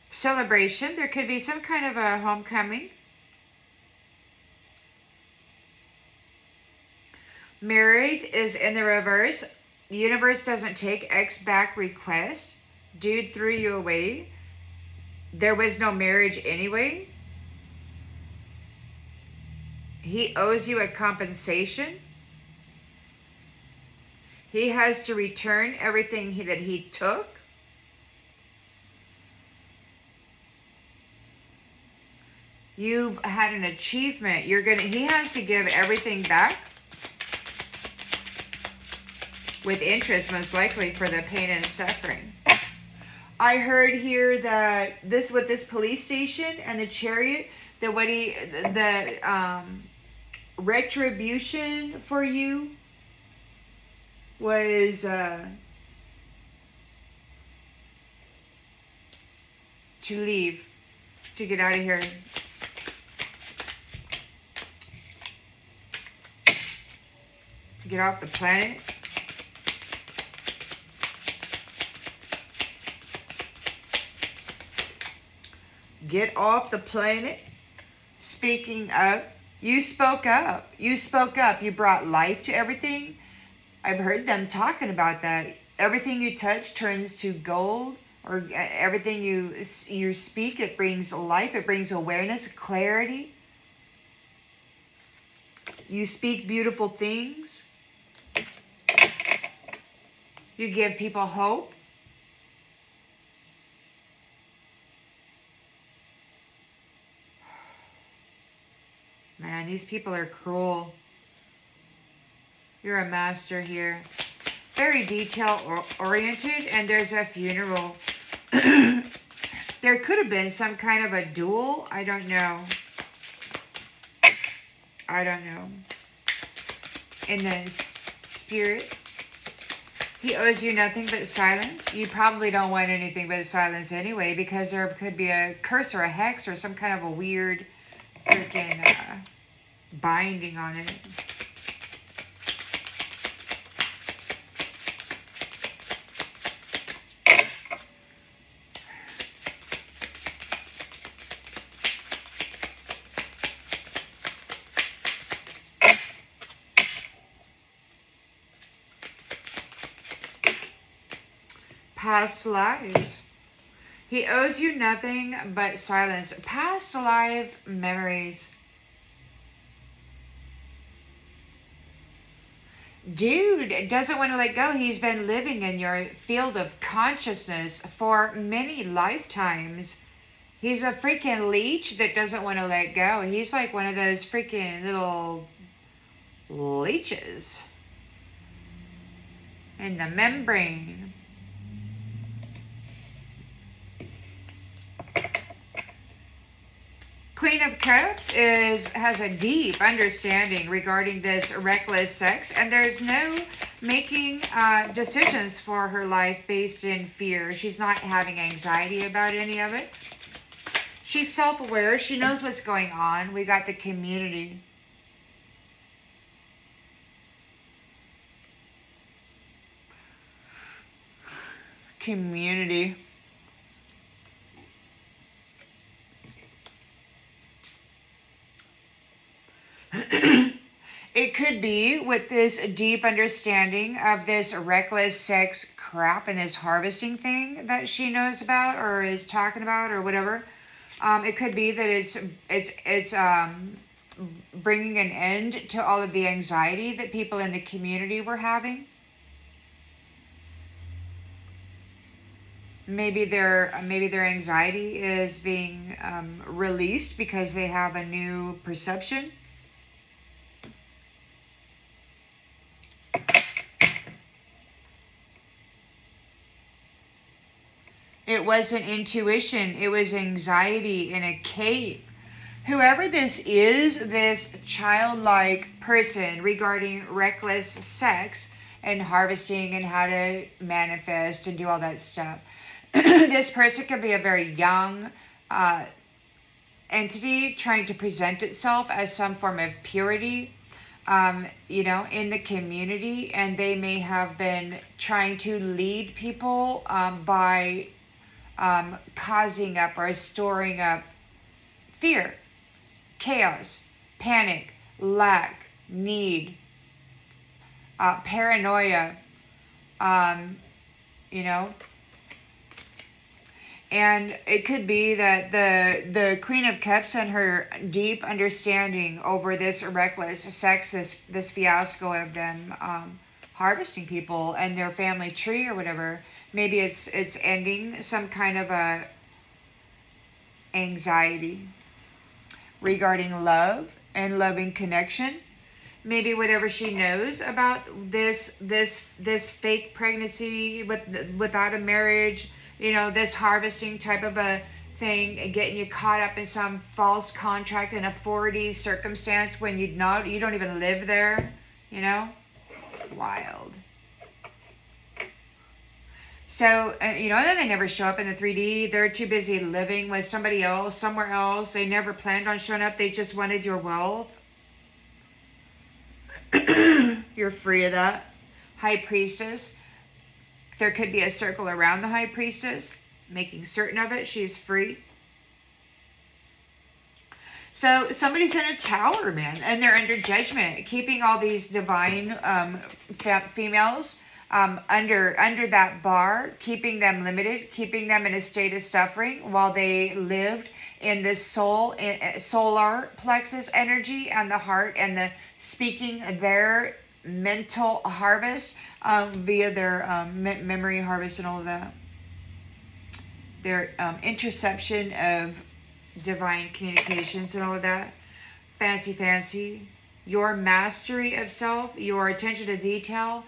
Celebration. There could be some kind of a homecoming. Married is in the reverse. The universe doesn't take ex back requests. Dude threw you away. There was no marriage anyway. He owes you a compensation. He has to return everything that he took. You've had an achievement. He has to give everything back. With interest, most likely, for the pain and suffering. I heard here that with this police station and the chariot, that retribution for you was to leave, to get out of here. Get off the planet. Get off the planet. Speaking of, you spoke up. You spoke up. You brought life to everything. I've heard them talking about that. Everything you touch turns to gold, or everything you speak, it brings life. It brings awareness, clarity. You speak beautiful things. You give people hope. Man, these people are cruel. You're a master here. Very detail-oriented, and there's a funeral. There could have been some kind of a duel. I don't know. I don't know. In the spirit. He owes you nothing but silence. You probably don't want anything but silence anyway, because there could be a curse or a hex or some kind of a weird freaking binding on it. past lives. He owes you nothing but silence. Past life memories. Dude doesn't want to let go. He's been living in your field of consciousness for many lifetimes. He's a freaking leech that doesn't want to let go. He's like one of those freaking little leeches in the membrane. Queen of Cups has a deep understanding regarding this reckless sex, and there's no making decisions for her life based in fear. She's not having anxiety about any of it. She's self-aware. She knows what's going on. We got the community. Community. It could be with this deep understanding of this reckless sex crap and this harvesting thing that she knows about or is talking about or whatever. It could be that it's bringing an end to all of the anxiety that people in the community were having. Maybe their anxiety is being released because they have a new perception. It wasn't intuition. It was anxiety in a cape. Whoever this is, this childlike person regarding reckless sex and harvesting and how to manifest and do all that stuff. This person could be a very young entity trying to present itself as some form of purity, in the community. And they may have been trying to lead people by causing up or storing up fear, chaos, panic, lack, need, paranoia, and it could be that the Queen of Cups and her deep understanding over this reckless sex, this fiasco of them harvesting people and their family tree or whatever. Maybe it's ending some kind of a anxiety regarding love and loving connection. Maybe whatever she knows about this fake pregnancy without a marriage, this harvesting type of a thing, getting you caught up in some false contract in a 4D circumstance when you don't even live there, wild. So, and then they never show up in the 3D. They're too busy living with somebody else, somewhere else. They never planned on showing up. They just wanted your wealth. You're free of that. High Priestess. There could be a circle around the High Priestess, making certain of it. She's free. So somebody's in a tower, man, and they're under judgment, keeping all these divine females under that bar, keeping them limited, keeping them in a state of suffering while they lived in this solar plexus energy and the heart and the speaking their mental harvest via their memory harvest and all of that. Their interception of divine communications and all of that. Fancy. Your mastery of self, your attention to detail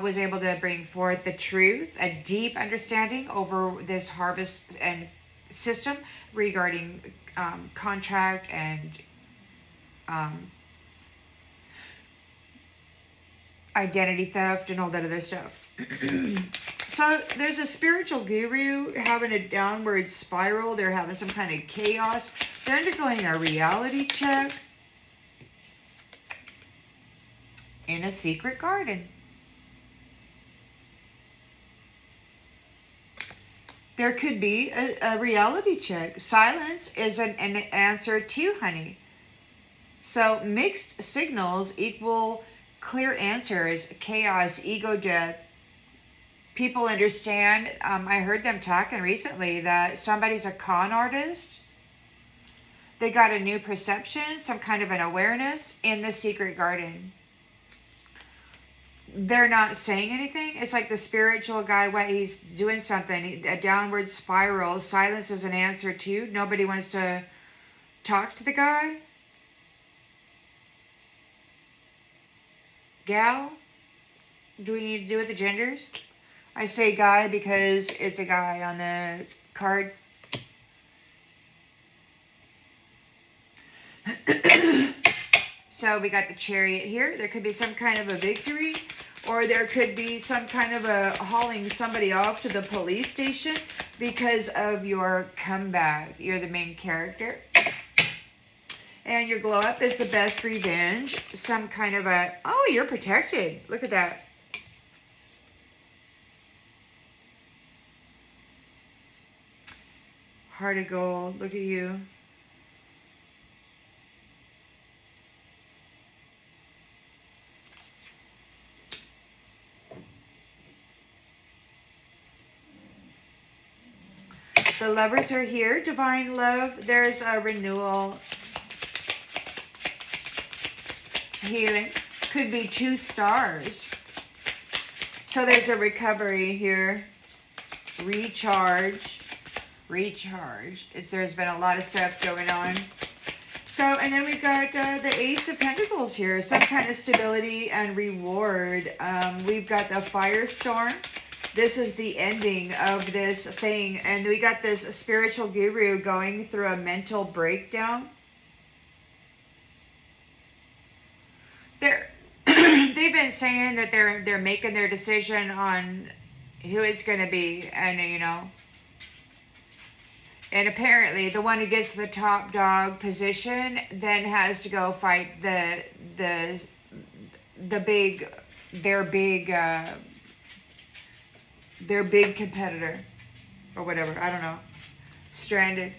was able to bring forth the truth, a deep understanding over this harvest and system regarding contract and identity theft and all that other stuff. So there's a spiritual guru having a downward spiral. They're having some kind of chaos. They're undergoing a reality check in a secret garden. There could be a reality check. Silence is an answer too, honey. So mixed signals equal clear answers, chaos, ego death, people understand. I heard them talking recently that somebody's a con artist. They got a new perception, some kind of an awareness in the secret garden. They're not saying anything. It's like the spiritual guy, what he's doing something, a downward spiral. Silence is an answer too. Nobody wants to talk to the guy. Gal? Do we need to do with the genders? I say guy because it's a guy on the card. So we got the Chariot here. There could be some kind of a victory, or there could be some kind of a hauling somebody off to the police station because of your comeback. You're the main character. And your glow up is the best revenge. Some kind of a, oh, you're protected. Look at that. Heart of gold. Look at you. The lovers are here. Divine love. There's a renewal. Healing. Could be 2 stars. So there's a recovery here. Recharge. Recharge. There's been a lot of stuff going on. So, and then we've got the Ace of Pentacles here. Some kind of stability and reward. We've got the Firestorm. This is the ending of this thing. And we got this spiritual guru going through a mental breakdown. They've been saying that they're making their decision on who it's going to be. And, you know. And apparently the one who gets the top dog position then has to go fight their big competitor or whatever. I don't know. Stranded.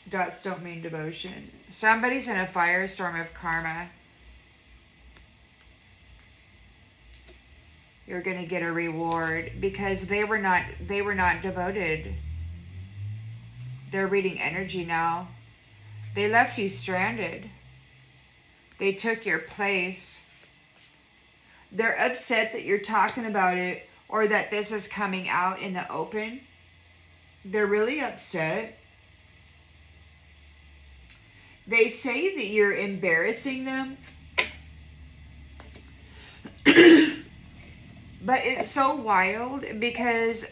Dots don't mean devotion. Somebody's in a firestorm of karma. You're going to get a reward because they were not devoted. They're reading energy now. They left you stranded. They took your place. They're upset that you're talking about it or that this is coming out in the open. They're really upset. They say that you're embarrassing them. But it's so wild because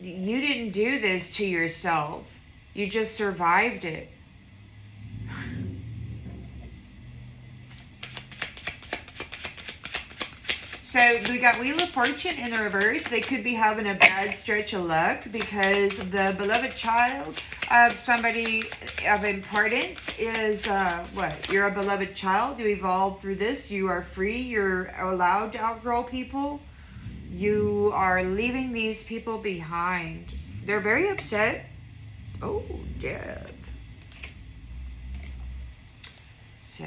you didn't do this to yourself. You just survived it. So we got Wheel of Fortune in the reverse. They could be having a bad stretch of luck because the beloved child of somebody of importance is, what? You're a beloved child. You evolved through this. You are free. You're allowed to outgrow people. You are leaving these people behind. They're very upset. Oh, death. So.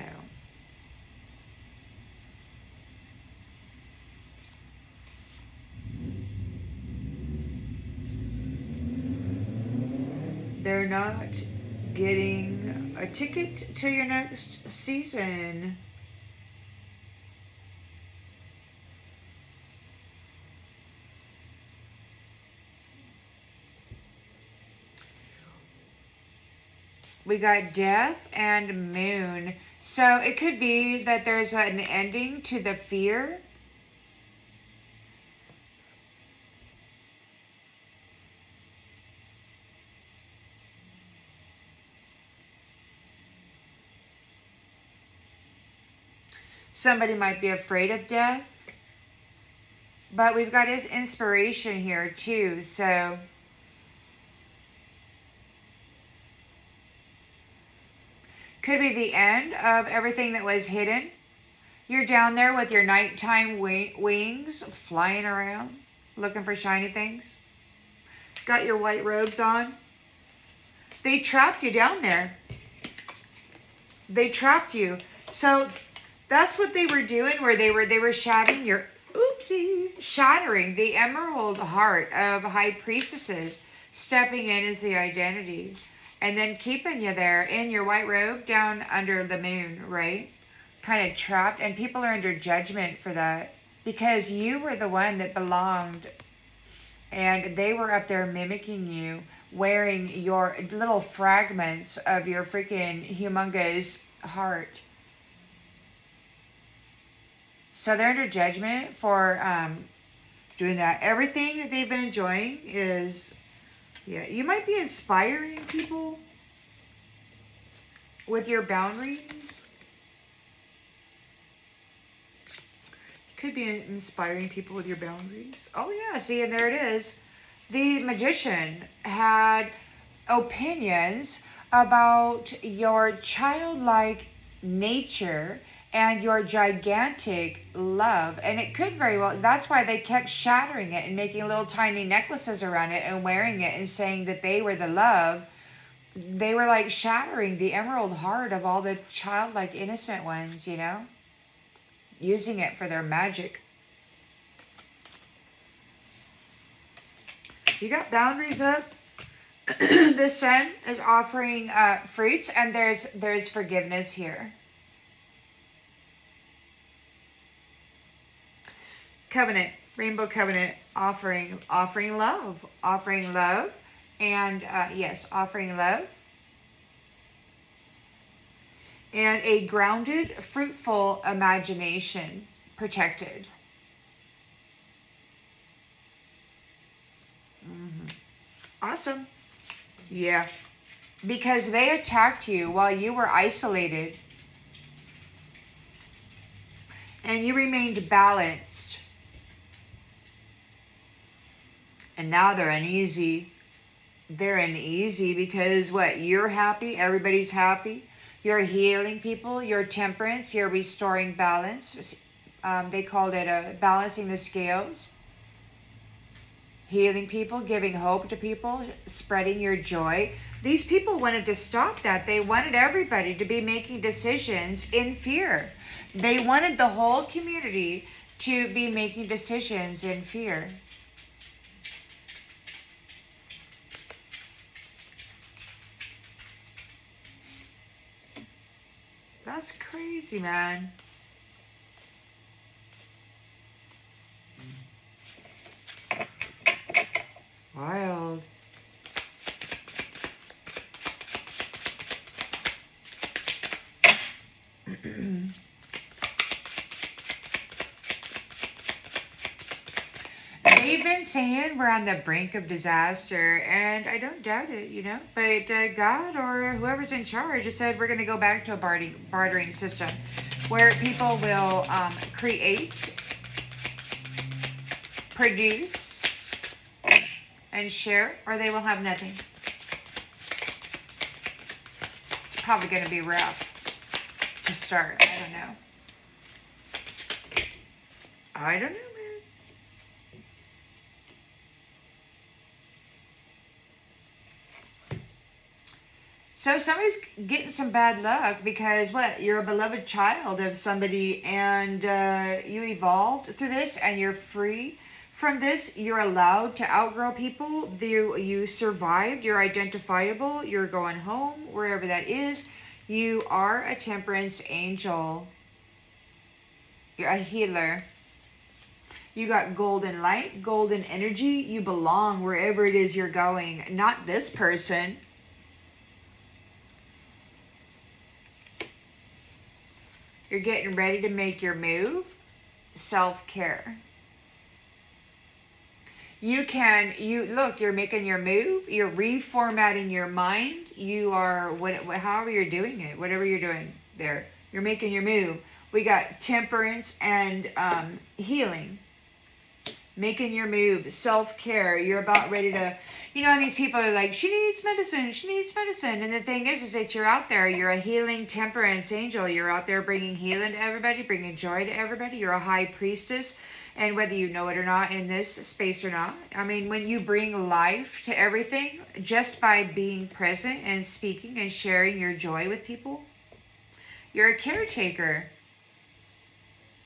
They're not getting a ticket to your next season. We got Death and Moon. So it could be that there's an ending to the fear. Somebody might be afraid of death. But we've got his inspiration here too. So could be the end of everything that was hidden. You're down there with your nighttime wings flying around, looking for shiny things. Got your white robes on. They trapped you down there. They trapped you. So that's what they were doing, where they were shaving Oopsie. Shattering the emerald heart of high priestesses, stepping in as the identity, and then keeping you there in your white robe down under the moon, right? Kind of trapped, and people are under judgment for that because you were the one that belonged, and they were up there mimicking you, wearing your little fragments of your freaking humongous heart. So they're under judgment for doing that. Everything that they've been enjoying is, yeah, you might be inspiring people with your boundaries. You could be inspiring people with your boundaries. Oh yeah, see, and there it is. The magician had opinions about your childlike nature and your gigantic love. And it could very well, that's why they kept shattering it and making little tiny necklaces around it and wearing it and saying that they were the love. They were like shattering the emerald heart of all the childlike innocent ones, you know, using it for their magic. You got boundaries up. The sun is offering fruits, and there's forgiveness here. Covenant, rainbow covenant, offering love, and yes, offering love, and a grounded, fruitful imagination protected. Awesome. Yeah, because they attacked you while you were isolated, and you remained balanced. And now they're uneasy. They're uneasy because what? You're happy. Everybody's happy. You're healing people. You're temperance. You're restoring balance. They called it balancing the scales. Healing people, giving hope to people, spreading your joy. These people wanted to stop that. They wanted everybody to be making decisions in fear. They wanted the whole community to be making decisions in fear. That's crazy, man. Wild. They've been saying we're on the brink of disaster, and I don't doubt it, you know. But God or whoever's in charge has said we're going to go back to a bartering system where people will create, produce, and share, or they will have nothing. It's probably going to be rough to start. I don't know, man. So somebody's getting some bad luck because what? You're a beloved child of somebody, and you evolved through this, and you're free from this. You're allowed to outgrow people. You survived. You're identifiable. You're going home, wherever that is. You are a temperance angel. You're a healer. You got golden light, golden energy. You belong wherever it is you're going. Not this person. You're getting ready to make your move. Self-care. You're making your move. You're reformatting your mind. You are, however you're doing it, whatever you're doing there, you're making your move. We got temperance and healing. Making your move, self-care. You're about ready to, and these people are like, she needs medicine. And the thing is that you're out there. You're a healing temperance angel. You're out there bringing healing to everybody, bringing joy to everybody. You're a high priestess. And whether you know it or not in this space or not, I mean, when you bring life to everything, just by being present and speaking and sharing your joy with people, you're a caretaker.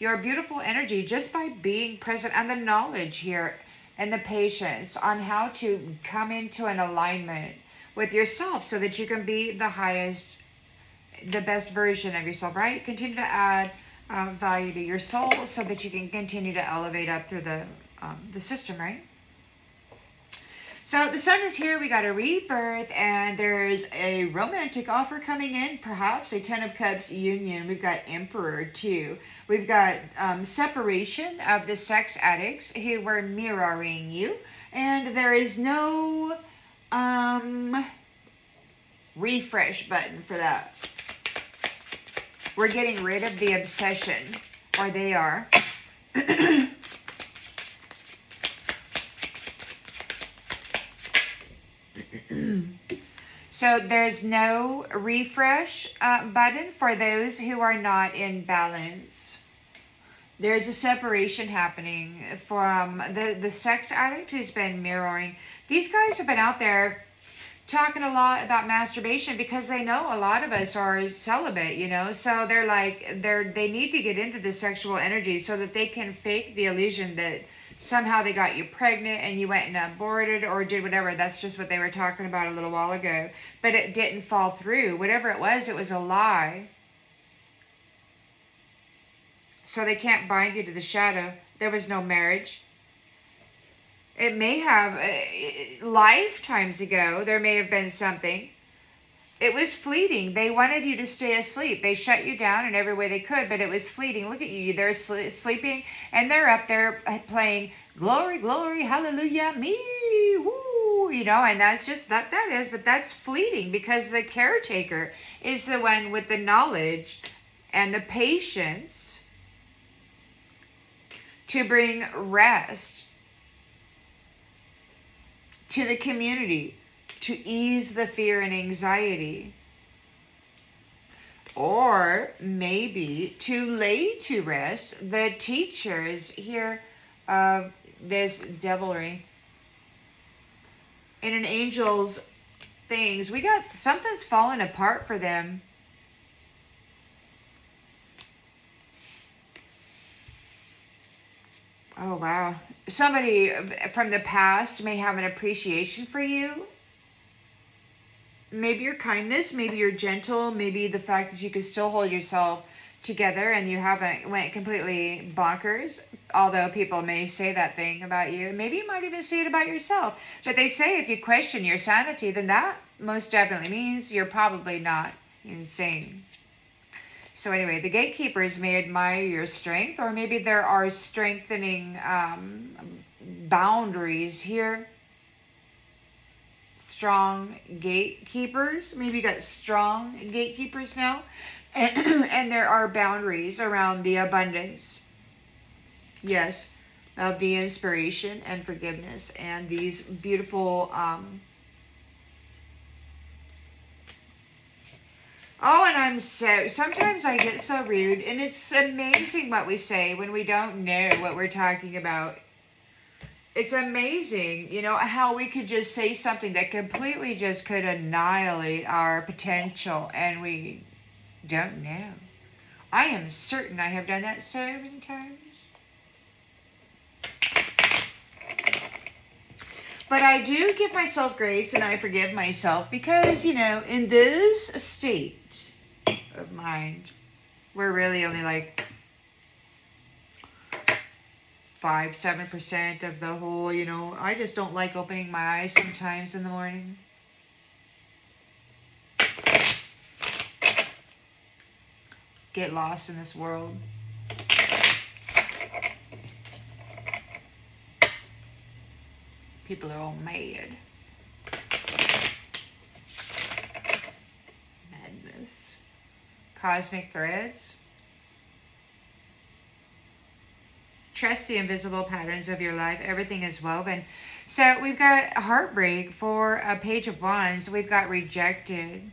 your beautiful energy just by being present, and the knowledge here and the patience on how to come into an alignment with yourself so that you can be the highest, the best version of yourself, right? Continue to add value to your soul so that you can continue to elevate up through the system, right? So the sun is here, we got a rebirth, and there's a romantic offer coming in, perhaps a 10 of Cups union. We've got Emperor too. We've got separation of the sex addicts who were mirroring you, and there is no refresh button for that. We're getting rid of the obsession, or they are. So there's no refresh button for those who are not in balance. There's a separation happening from the sex addict who's been mirroring. These guys have been out there talking a lot about masturbation because they know a lot of us are celibate, you know. So they're like, they need to get into the sexual energy so that they can fake the illusion that somehow they got you pregnant and you went and aborted or did whatever. That's just what they were talking about a little while ago. But it didn't fall through. Whatever it was a lie. So they can't bind you to the shadow. There was no marriage. It may have, lifetimes ago, there may have been something. It was fleeting. They wanted you to stay asleep. They shut you down in every way they could, but it was fleeting. Look at you. They're sleeping, and they're up there playing glory, glory, hallelujah, me, woo, you know, and that's just, that is, but that's fleeting because the caretaker is the one with the knowledge and the patience to bring rest to the community, to ease the fear and anxiety, or maybe to lay to rest the teachers here of this devilry. In an angel's things, we got something's falling apart for them. Oh, wow. Somebody from the past may have an appreciation for you. Maybe your kindness, maybe you're gentle, maybe the fact that you can still hold yourself together and you haven't went completely bonkers, although people may say that thing about you. Maybe you might even say it about yourself. But they say if you question your sanity, then that most definitely means you're probably not insane. So anyway, the gatekeepers may admire your strength, or maybe there are strengthening boundaries here. Strong gatekeepers. Maybe you got strong gatekeepers now. And there are boundaries around the abundance. Yes, of the inspiration and forgiveness. And these beautiful... Oh, and sometimes I get so rude, and it's amazing what we say when we don't know what we're talking about. It's amazing, you know, how we could just say something that completely just could annihilate our potential, and we don't know. I am certain I have done that so many times. But I do give myself grace and I forgive myself because, you know, in this state of mind, we're really only like 5-7% of the whole, you know. I just don't like opening my eyes sometimes in the morning. Get lost in this world. People are all mad. Madness. Cosmic threads. Trust the invisible patterns of your life. Everything is woven. So we've got heartbreak for a Page of Wands. We've got rejected.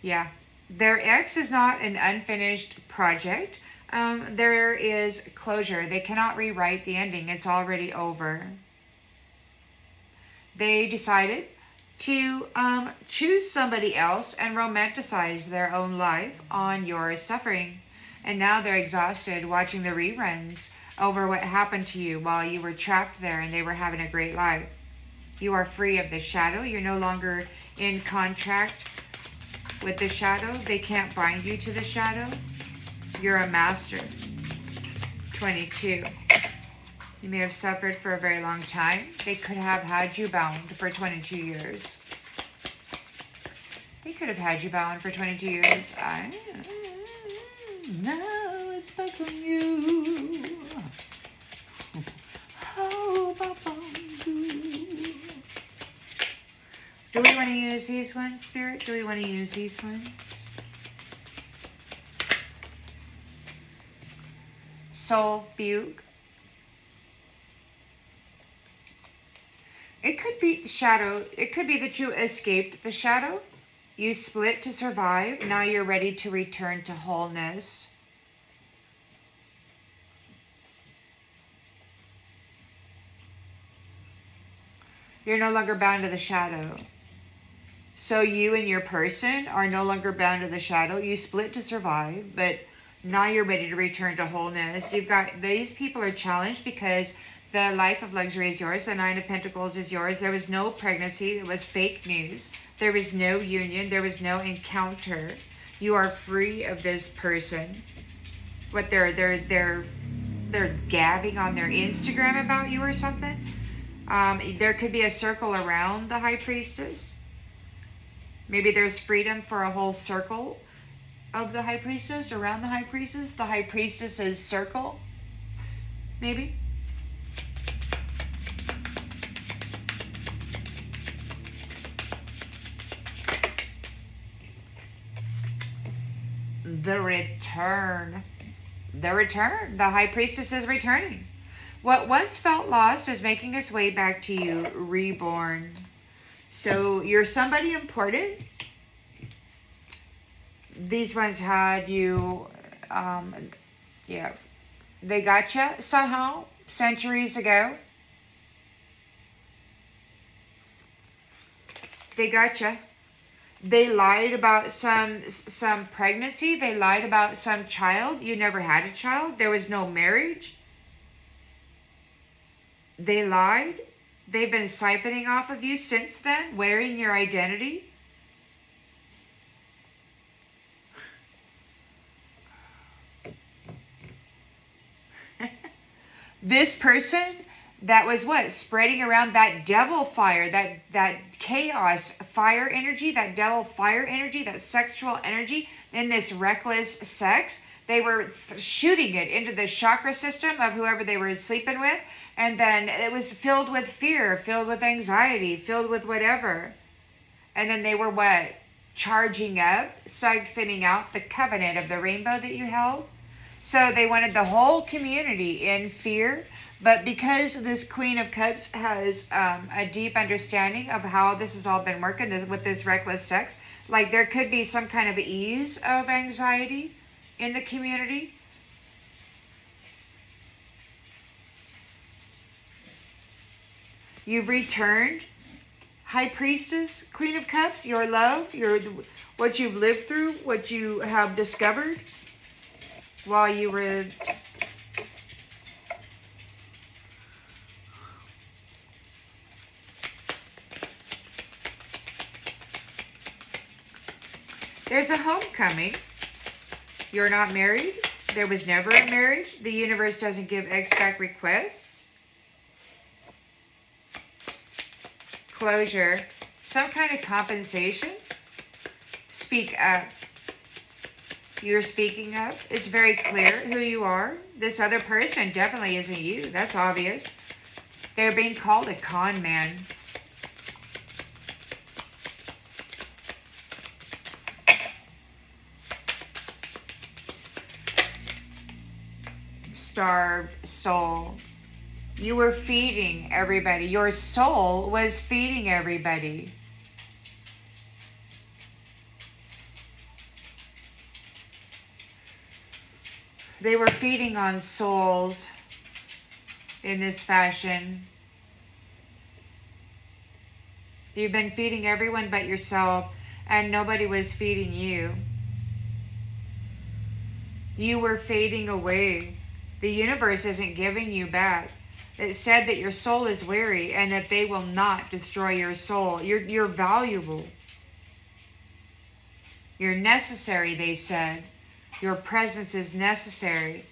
Yeah. Their ex is not an unfinished project. There is closure. They cannot rewrite the ending. It's already over. They decided to choose somebody else and romanticize their own life on your suffering. And now they're exhausted watching the reruns over what happened to you while you were trapped there and they were having a great life. You are free of the shadow. You're no longer in contract with the shadow. They can't bind you to the shadow. You're a master. 22. You may have suffered for a very long time. They could have had you bound for 22 years. They could have had you bound for 22 years. I know it's back on you. Oh, do we want to use these ones, Spirit? Do we want to use these ones? Soul Fugue. It could be shadow. It could be that you escaped the shadow. You split to survive. Now you're ready to return to wholeness. You're no longer bound to the shadow. So you and your person are no longer bound to the shadow. You split to survive, but now you're ready to return to wholeness. You've got, these people are challenged because the life of luxury is yours. The Nine of Pentacles is yours. There was no pregnancy. It was fake news. There was no union. There was no encounter. You are free of this person. What they're gabbing on their Instagram about you or something. There could be a circle around the High Priestess. Maybe there's freedom for a whole circle of the High Priestess, around the High Priestess. The High Priestess's circle, maybe. The return. The return. The High Priestess is returning. What once felt lost is making its way back to you, reborn. So you're somebody important. These ones had you, yeah, they got you somehow centuries ago. They got you. They lied about some pregnancy. They lied about some child. You never had a child. There was no marriage. They lied. They've been siphoning off of you since then, wearing your identity. This person that was what? Spreading around that devil fire, that chaos fire energy, that devil fire energy, that sexual energy in this reckless sex. They were shooting it into the chakra system of whoever they were sleeping with. And then it was filled with fear, filled with anxiety, filled with whatever. And then they were what? Charging up, siphoning out the covenant of the rainbow that you held. So they wanted the whole community in fear. But because this Queen of Cups has a deep understanding of how this has all been working with this reckless sex, like there could be some kind of ease of anxiety in the community. You've returned, High Priestess, Queen of Cups, your love, what you've lived through, what you have discovered while you were... There's a homecoming. You're not married. There was never a marriage. The universe doesn't give expect requests. Closure. Some kind of compensation. Speak up. You're speaking up. It's very clear who you are. This other person definitely isn't you. That's obvious. They're being called a con man. Starved soul. You were feeding everybody. Your soul was feeding everybody. They were feeding on souls in this fashion. You've been feeding everyone but yourself, and nobody was feeding you. You were fading away. The universe isn't giving you back. It said that your soul is weary and that they will not destroy your soul. You're valuable. You're necessary, they said. Your presence is necessary.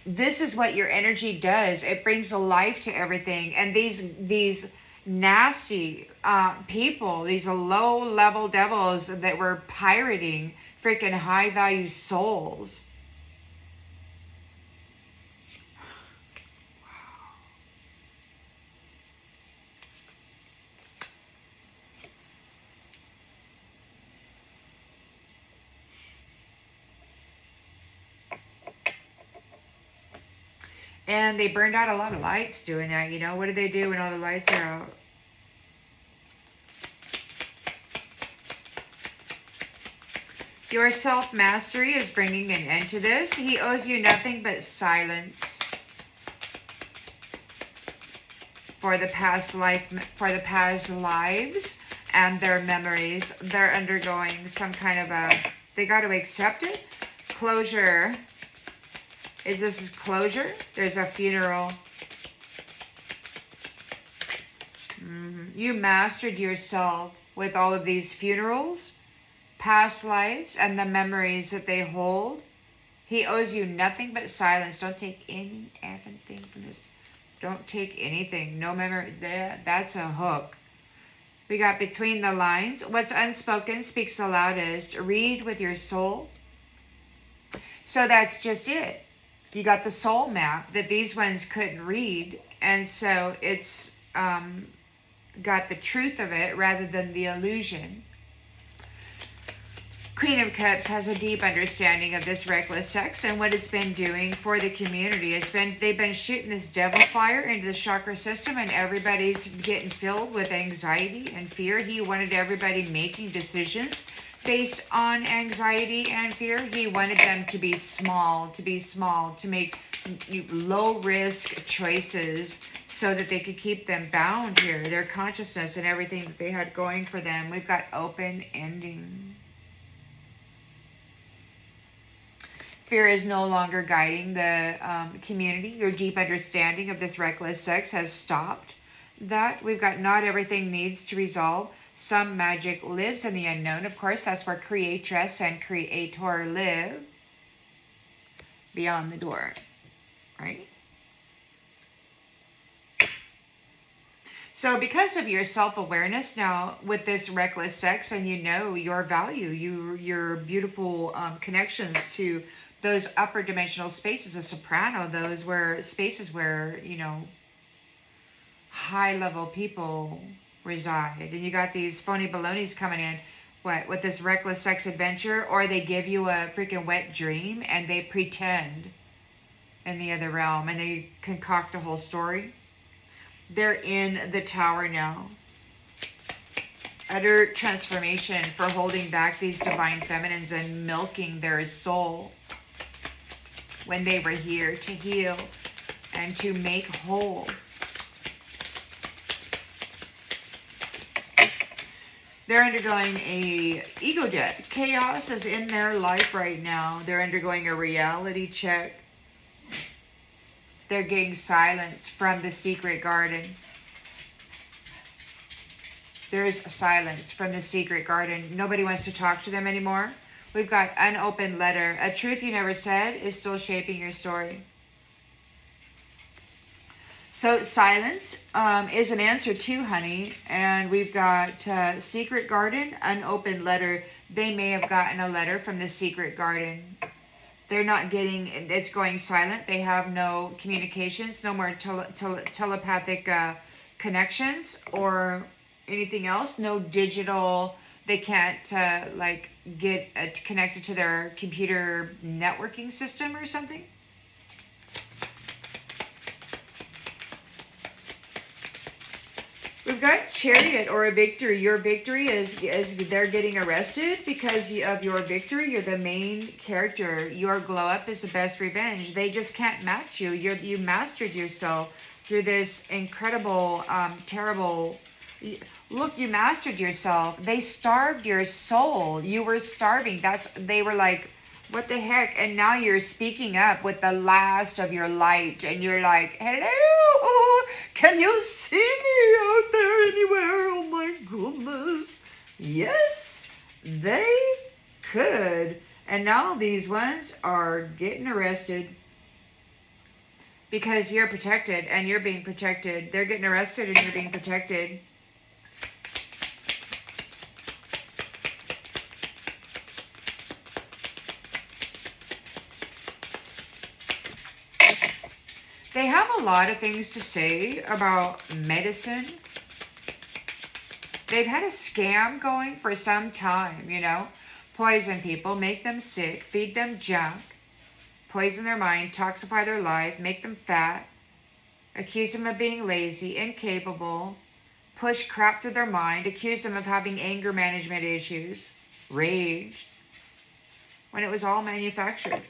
This is what your energy does. It brings a life to everything. And these nasty people, these low-level devils that were pirating freaking high-value souls. And they burned out a lot of lights doing that. You know, what do they do when all the lights are out? Your self-mastery is bringing an end to this. He owes you nothing but silence. For the past lives and their memories. They're undergoing some kind of they got to accept it. Closure. Is this closure? There's a funeral. You mastered yourself with all of these funerals, past lives, and the memories that they hold. He owes you nothing but silence. Don't take any effing thing from this. Don't take anything. No memory. That's a hook. We got between the lines. What's unspoken speaks the loudest. Read with your soul. So that's just it. You got the soul map that these ones couldn't read. And so it's got the truth of it rather than the illusion. Queen of Cups has a deep understanding of this reckless sex and what it's been doing for the community. They've been shooting this devil fire into the chakra system, and everybody's getting filled with anxiety and fear. He wanted everybody making decisions based on anxiety and fear. He wanted them to be small, to make low-risk choices so that they could keep them bound here, their consciousness and everything that they had going for them. We've got open ending. Fear is no longer guiding the community. Your deep understanding of this reckless sex has stopped that. We've got not everything needs to resolve. Some magic lives in the unknown. Of course, that's where creatress and creator live. Beyond the door, right? So because of your self-awareness now with this reckless sex, and you know your value, your beautiful connections to those upper dimensional spaces, a soprano, those were spaces where, you know, high-level people reside. And you got these phony balonies coming in, with this reckless sex adventure, or they give you a freaking wet dream and they pretend in the other realm and they concoct a whole story. They're in the tower now. Utter transformation for holding back these divine feminines and milking their soul when they were here to heal and to make whole. They're undergoing a ego death. Chaos is in their life right now. They're undergoing a reality check. They're getting silence from the secret garden. There's silence from the secret garden. Nobody wants to talk to them anymore. We've got unopened letter. A truth you never said is still shaping your story. So silence is an answer too, honey. And we've got secret garden, unopened letter. They may have gotten a letter from the secret garden. They're not getting, it's going silent. They have no communications, no more telepathic connections or anything else. No digital, they can't get connected to their computer networking system or something. We've got chariot or a victory. Your victory is they're getting arrested because of your victory. You're the main character. Your glow up is the best revenge. They just can't match you. You mastered yourself through this incredible, terrible. Look, you mastered yourself. They starved your soul. You were starving. They were like, What the heck? And now you're speaking up with the last of your light, and you're like, hello, can you see me out there anywhere? Oh my goodness. Yes, they could. And now these ones are getting arrested because you're protected and you're being protected. They're getting arrested and you're being protected. They have a lot of things to say about medicine. They've had a scam going for some time, you know. Poison people, make them sick, feed them junk, poison their mind, toxify their life, make them fat, accuse them of being lazy, incapable, push crap through their mind, accuse them of having anger management issues, rage, when it was all manufactured.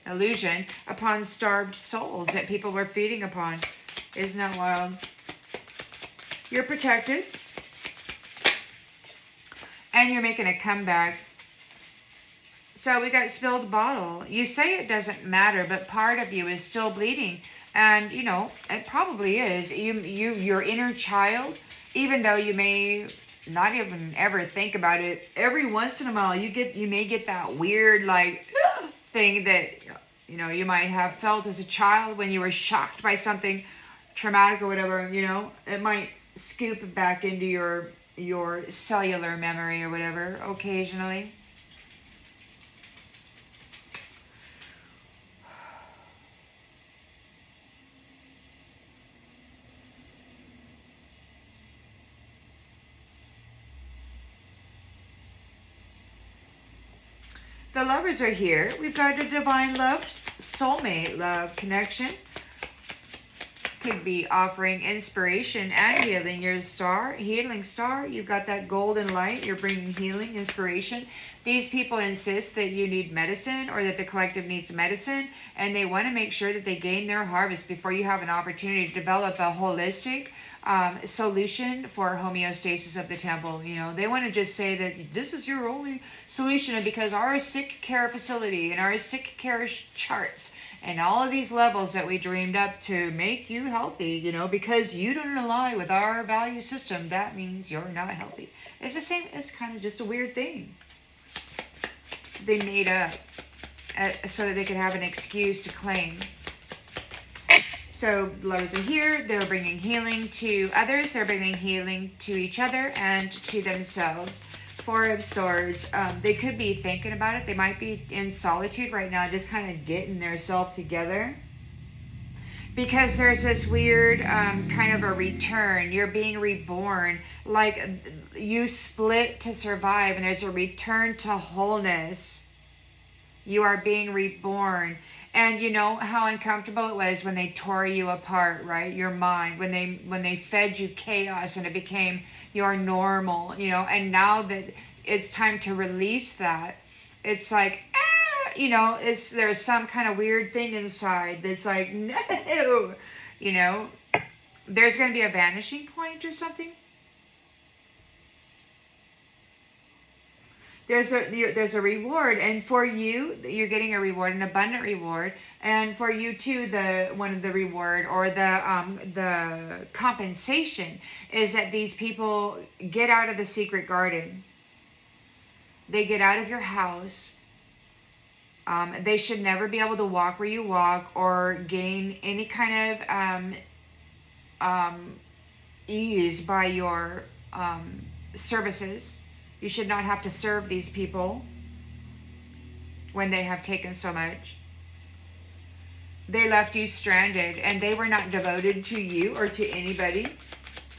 Illusion upon starved souls that people were feeding upon. Isn't that wild? You're protected. And you're making a comeback. So we got spilled bottle. You say it doesn't matter, but part of you is still bleeding. And, you know, it probably is. Your inner child, even though you may not even ever think about it, every once in a while you may get that weird, like, thing that, you know, you might have felt as a child when you were shocked by something traumatic or whatever, you know. It might scoop back into your cellular memory or whatever occasionally. The lovers are here. We've got a divine love, soulmate love connection. Could be offering inspiration and healing. Your star, healing star. You've got that golden light. You're bringing healing, inspiration. These people insist that you need medicine or that the collective needs medicine, and they want to make sure that they gain their harvest before you have an opportunity to develop a holistic solution for homeostasis of the temple. You know, they want to just say that this is your only solution, and because our sick care facility and our sick care charts and all of these levels that we dreamed up to make you healthy, you know, because you don't align with our value system, that means you're not healthy. It's the same. It's kind of just a weird thing they made up so that they could have an excuse to claim. So lovers are here. They're bringing healing to others. They're bringing healing to each other and to themselves. Four of Swords. They could be thinking about it. They might be in solitude right now, just kind of getting their self together. Because there's this weird kind of a return. You're being reborn. Like you split to survive, and there's a return to wholeness. You are being reborn. And you know how uncomfortable it was when they tore you apart, right? Your mind, when they fed you chaos and it became your normal, you know. And now that it's time to release that, it's like, you know, there's some kind of weird thing inside that's like, no, you know. There's going to be a vanishing point or something. There's a reward, and for you, you're getting a reward, an abundant reward, and for you too, one of the reward or the compensation is that these people get out of the secret garden. They get out of your house. They should never be able to walk where you walk or gain any kind of ease by your services. You should not have to serve these people when they have taken so much. They left you stranded, and they were not devoted to you or to anybody,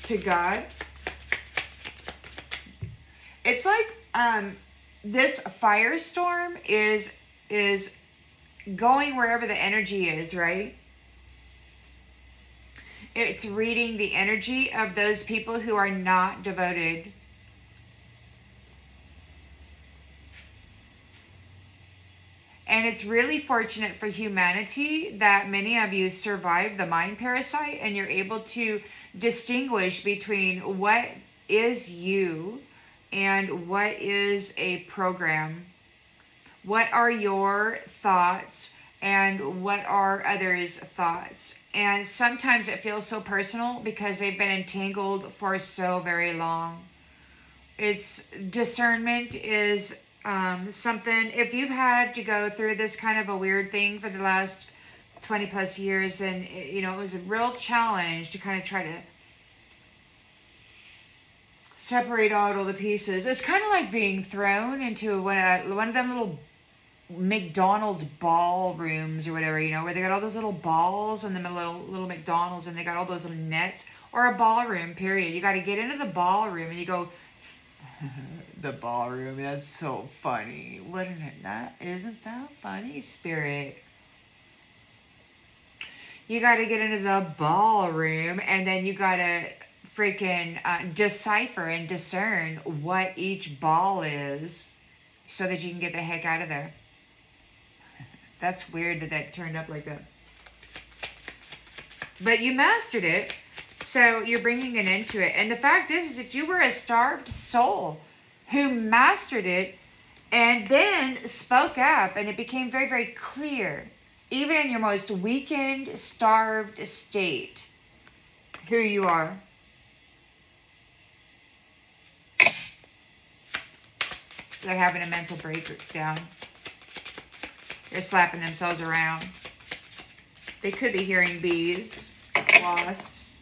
to God. It's like this firestorm is going wherever the energy is, right? It's reading the energy of those people who are not devoted. And it's really fortunate for humanity that many of you survived the mind parasite and you're able to distinguish between what is you and what is a program. What are your thoughts and what are others' thoughts? And sometimes it feels so personal because they've been entangled for so very long. It's discernment is something, if you've had to go through this kind of a weird thing for the last 20 plus years, and it was a real challenge to kind of try to separate out all the pieces. It's kind of like being thrown into one of them little McDonald's ballrooms or whatever, where they got all those little balls and the little McDonald's, and they got all those little nets, or a ballroom, period. You got to get into the ballroom and you go, the ballroom, that's so funny. Isn't that funny, Spirit? You got to get into the ballroom, and then you got to freaking decipher and discern what each ball is so that you can get the heck out of there. That's weird that turned up like that. But you mastered it, so you're bringing an end to it. And the fact is that you were a starved soul who mastered it and then spoke up, and it became very, very clear, even in your most weakened, starved state, who you are. They're having a mental breakdown. They're slapping themselves around. They could be hearing bees, wasps,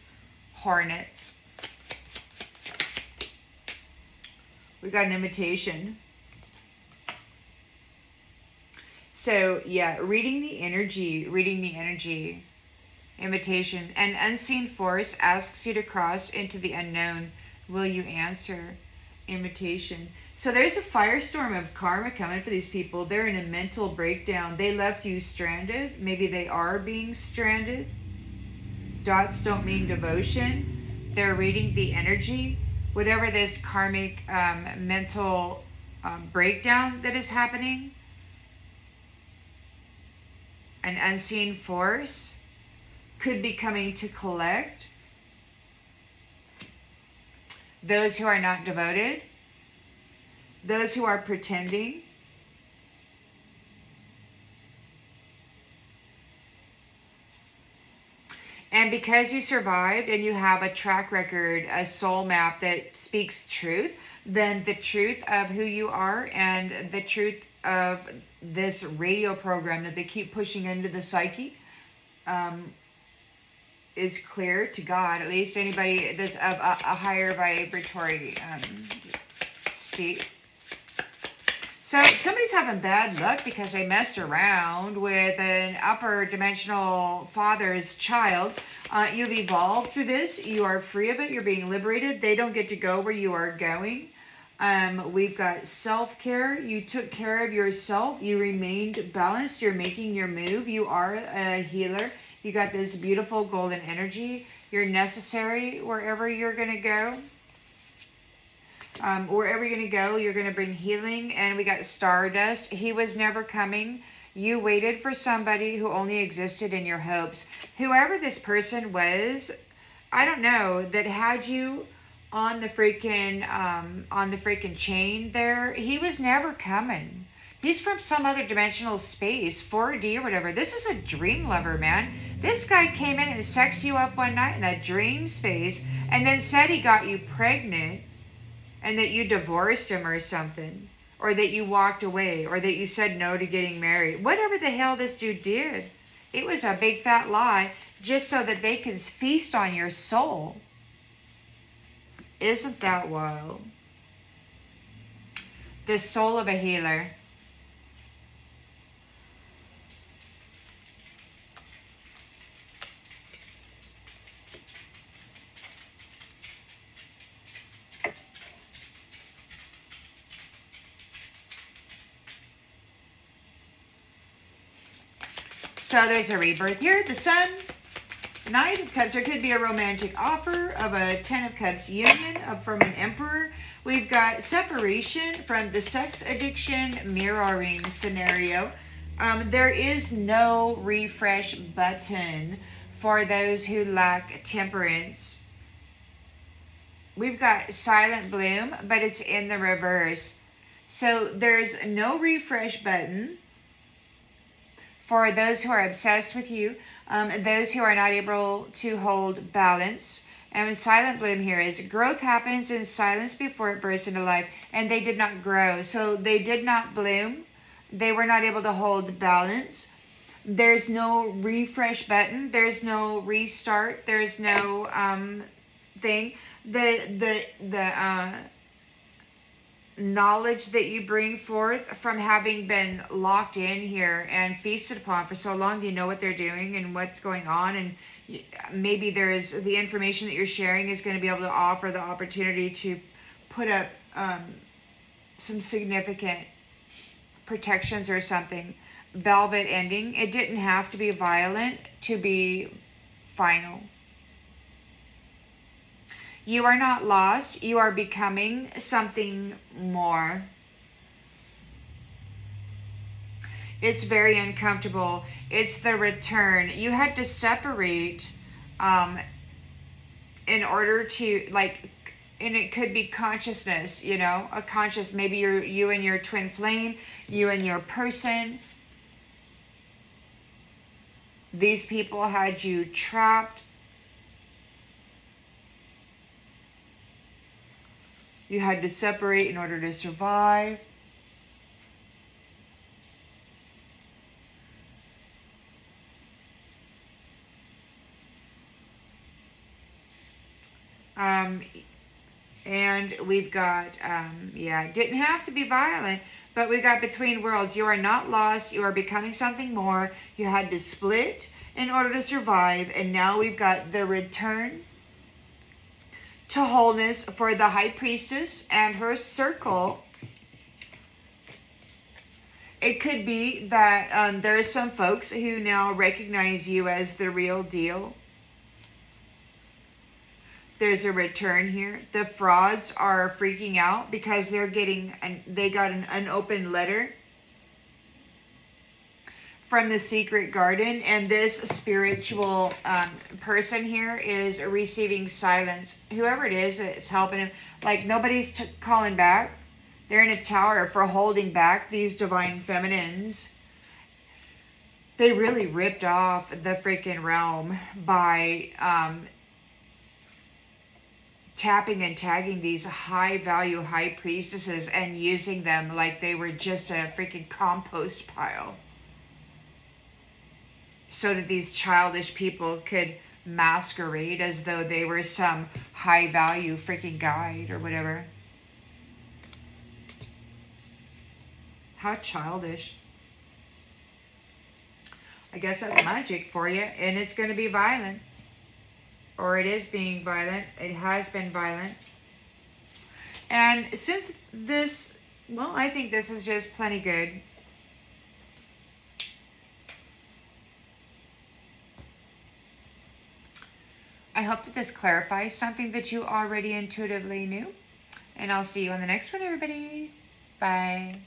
hornets. We got an invitation. So, yeah, reading the energy. Invitation. An unseen force asks you to cross into the unknown. Will you answer? Invitation. So there's a firestorm of karma coming for these people. They're in a mental breakdown. They left you stranded. Maybe they are being stranded. Dots don't mean devotion. They're reading the energy. Whatever this karmic mental breakdown that is happening, an unseen force could be coming to collect those who are not devoted, those who are pretending, and because you survived and you have a track record, a soul map that speaks truth, then the truth of who you are and the truth of this radio program that they keep pushing into the psyche is clear to God, at least anybody that's of a higher vibratory state. So somebody's having bad luck because they messed around with an upper dimensional father's child. You've evolved through this. You are free of it. You're being liberated. They don't get to go where you are going. We've got self-care. You took care of yourself. You remained balanced. You're making your move. You are a healer. You got this beautiful golden energy. You're necessary wherever you're going to go. Wherever you're going to go, you're going to bring healing. And we got Stardust. He was never coming. You waited for somebody who only existed in your hopes. Whoever this person was, I don't know, that had you on the freaking chain there, he was never coming. He's from some other dimensional space, 4D or whatever. This is a dream lover, man. This guy came in and sexed you up one night in that dream space and then said he got you pregnant and that you divorced him or something, or that you walked away, or that you said no to getting married. Whatever the hell this dude did, it was a big fat lie just so that they could feast on your soul. Isn't that wild? The soul of a healer. So there's a rebirth here. The Sun, Knight of Cups. There could be a romantic offer of a Ten of Cups union from an Emperor. We've got separation from the sex addiction mirroring scenario. There is no refresh button for those who lack temperance. We've got Silent Bloom, but it's in the reverse. So there's no refresh button for those who are obsessed with you, those who are not able to hold balance. And with silent bloom here is growth happens in silence before it bursts into life. And they did not grow. So they did not bloom. They were not able to hold balance. There's no refresh button. There's no restart. There's no thing. The knowledge that you bring forth from having been locked in here and feasted upon for so long, you know what they're doing and what's going on, and maybe there's the information that you're sharing is going to be able to offer the opportunity to put up some significant protections or something. Velvet ending. It didn't have to be violent to be final. You are not lost. You are becoming something more. It's very uncomfortable. It's the return. You had to separate in order to, like, and it could be consciousness, you know, a conscious, maybe you and your twin flame, you and your person. These people had you trapped. You had to separate in order to survive. And we've got, yeah, it didn't have to be violent, but we got between worlds. You are not lost. You are becoming something more. You had to split in order to survive. And now we've got the return to wholeness for the High Priestess and her circle. It could be that there are some folks who now recognize you as the real deal. There's a return here. The frauds are freaking out because they got an unopened letter from the secret garden, and this spiritual person here is receiving silence. Whoever it is that's helping him, like nobody's calling back. They're in a tower for holding back these divine feminines. They really ripped off the freaking realm by tapping and tagging these high value high priestesses and using them like they were just a freaking compost pile, so that these childish people could masquerade as though they were some high value freaking guide or whatever. How childish. I guess that's magic for you, and it's going to be violent. Or it is being violent. It has been violent. And since this, well, I think this is just plenty good. I hope that this clarifies something that you already intuitively knew. And I'll see you on the next one, everybody. Bye.